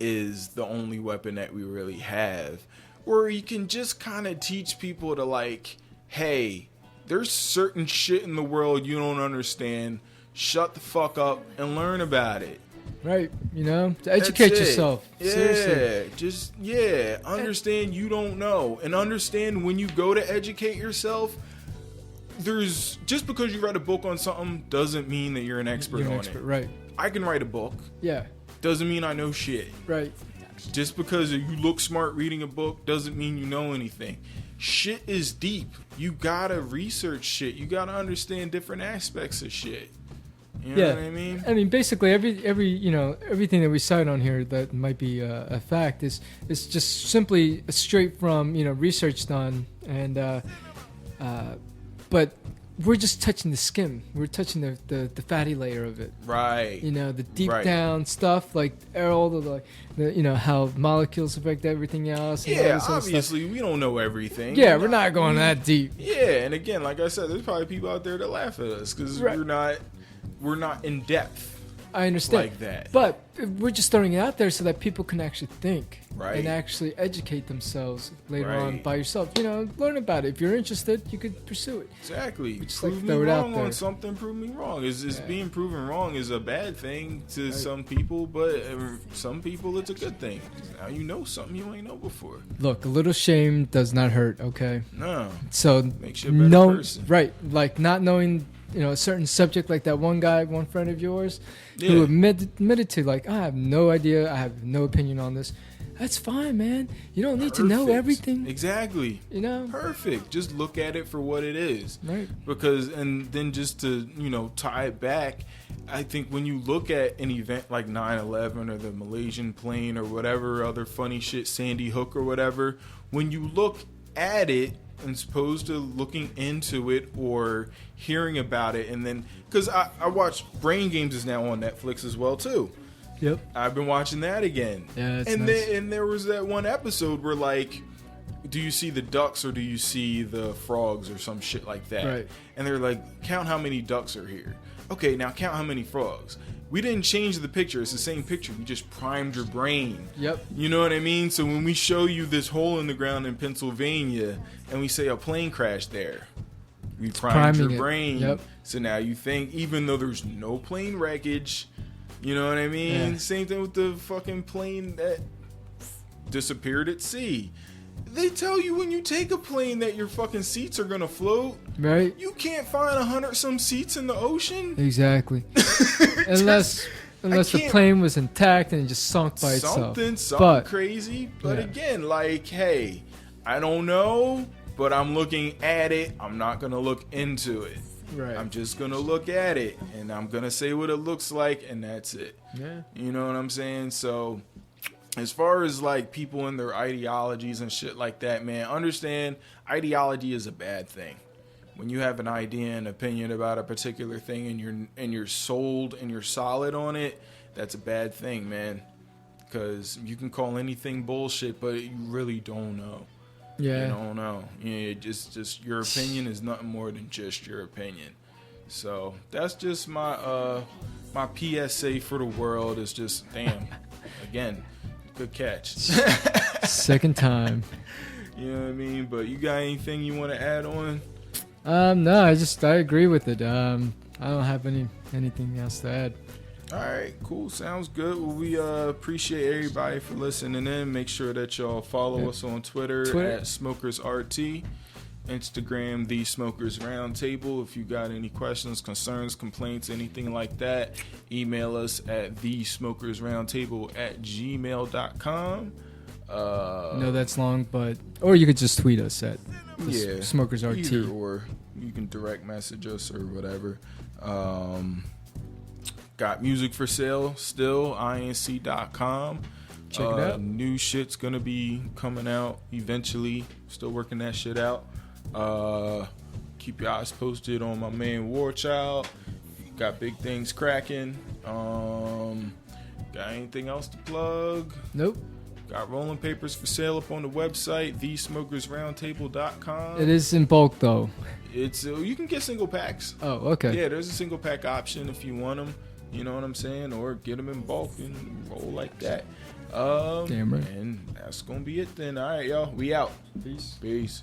is the only weapon that we really have, where you can just kind of teach people to, like, hey, there's certain shit in the world you don't understand. Shut the fuck up and learn about it. Right. You know, to educate yourself. Yeah. Seriously. Understand you don't know, and understand when you go to educate yourself, there's, just because you read a book on something doesn't mean that you're an expert on it. Right. I can write a book. Yeah. Doesn't mean I know shit. Right. Just because you look smart reading a book doesn't mean you know anything. Shit is deep. You gotta research shit. You gotta understand different aspects of shit. You know what I mean? I mean, basically every you know, everything that we cite on here that might be a fact is just simply straight from, you know, research done, and but we're just touching the skin. We're touching the fatty layer of it. Right. You know, the deep down stuff, like all the you know, how molecules affect everything else. And yeah, obviously we don't know everything. Yeah, we're not going that deep. Yeah, and again, like I said, there's probably people out there that laugh at us because we're not in depth. I understand. Like that. But we're just throwing it out there so that people can actually think. Right. And actually educate themselves later on by yourself. You know, learn about it. If you're interested, you could pursue it. Exactly. Prove me wrong on something, prove me wrong. Is being proven wrong is a bad thing to some people, but some people it's a good thing. Now you know something you ain't know before. Look, a little shame does not hurt, okay? No. So makes you a better person. Right. Like not knowing, you know, a certain subject, like that one guy, one friend of yours, who admitted to, like, I have no idea, I have no opinion on this. That's fine, man. You don't need to know everything. Exactly. You know? Perfect. Just look at it for what it is. Right. Because, and then just to, you know, tie it back, I think when you look at an event like 9/11 or the Malaysian plane or whatever other funny shit, Sandy Hook or whatever, when you look at it, as opposed to looking into it or hearing about it, and then because I watch Brain Games is now on Netflix as well too. Yep, I've been watching that again. Yeah, and nice. And there was that one episode where, like, do you see the ducks or do you see the frogs or some shit like that? Right. And they're like, count how many ducks are here. Okay, now count how many frogs. We didn't change the picture. It's the same picture. We just primed your brain. Yep. You know what I mean? So when we show you this hole in the ground in Pennsylvania and we say a plane crashed there, we primed your brain. Yep. So now you think, even though there's no plane wreckage, you know what I mean? Yeah. Same thing with the fucking plane that disappeared at sea. They tell you when you take a plane that your fucking seats are gonna float. Right. You can't find 100 some seats in the ocean. Exactly. Unless the plane was intact and it just sunk by itself. Something crazy. But again, like, hey, I don't know, but I'm looking at it. I'm not gonna look into it. Right. I'm just gonna look at it and I'm gonna say what it looks like, and that's it. Yeah. You know what I'm saying? So as far as like people and their ideologies and shit like that, man, understand ideology is a bad thing. When you have an idea and opinion about a particular thing and you're sold and you're solid on it, that's a bad thing, man. Because you can call anything bullshit, but you really don't know. Yeah. You don't know. Yeah, just your opinion is nothing more than just your opinion. So that's just my my PSA for the world is just, damn, again, good catch. Second time. You know what I mean? But you got anything you want to add on? No, I agree with it. I don't have anything else to add. All right, cool. Sounds good. Well, we appreciate everybody for listening in. Make sure that y'all follow us on Twitter at SmokersRT, Instagram The Smokers Roundtable. If you got any questions, concerns, complaints, anything like that, email us at thesmokersroundtable@gmail.com. No, that's long, but or you could just tweet us at Smokers RT, or you can direct message us or whatever. Got music for sale still, Eyeinsee.com. Check it out. New shit's gonna be coming out eventually. Still working that shit out. Keep your eyes posted on my man War Child. Got big things cracking. Got anything else to plug? Nope. Got rolling papers for sale up on the website, thesmokersroundtable.com. It is in bulk though. It's you can get single packs. Oh, okay. Yeah, there's a single pack option if you want them. You know what I'm saying? Or get them in bulk and roll like that. Damn right. And that's gonna be it then. All right, y'all. We out. Peace. Peace.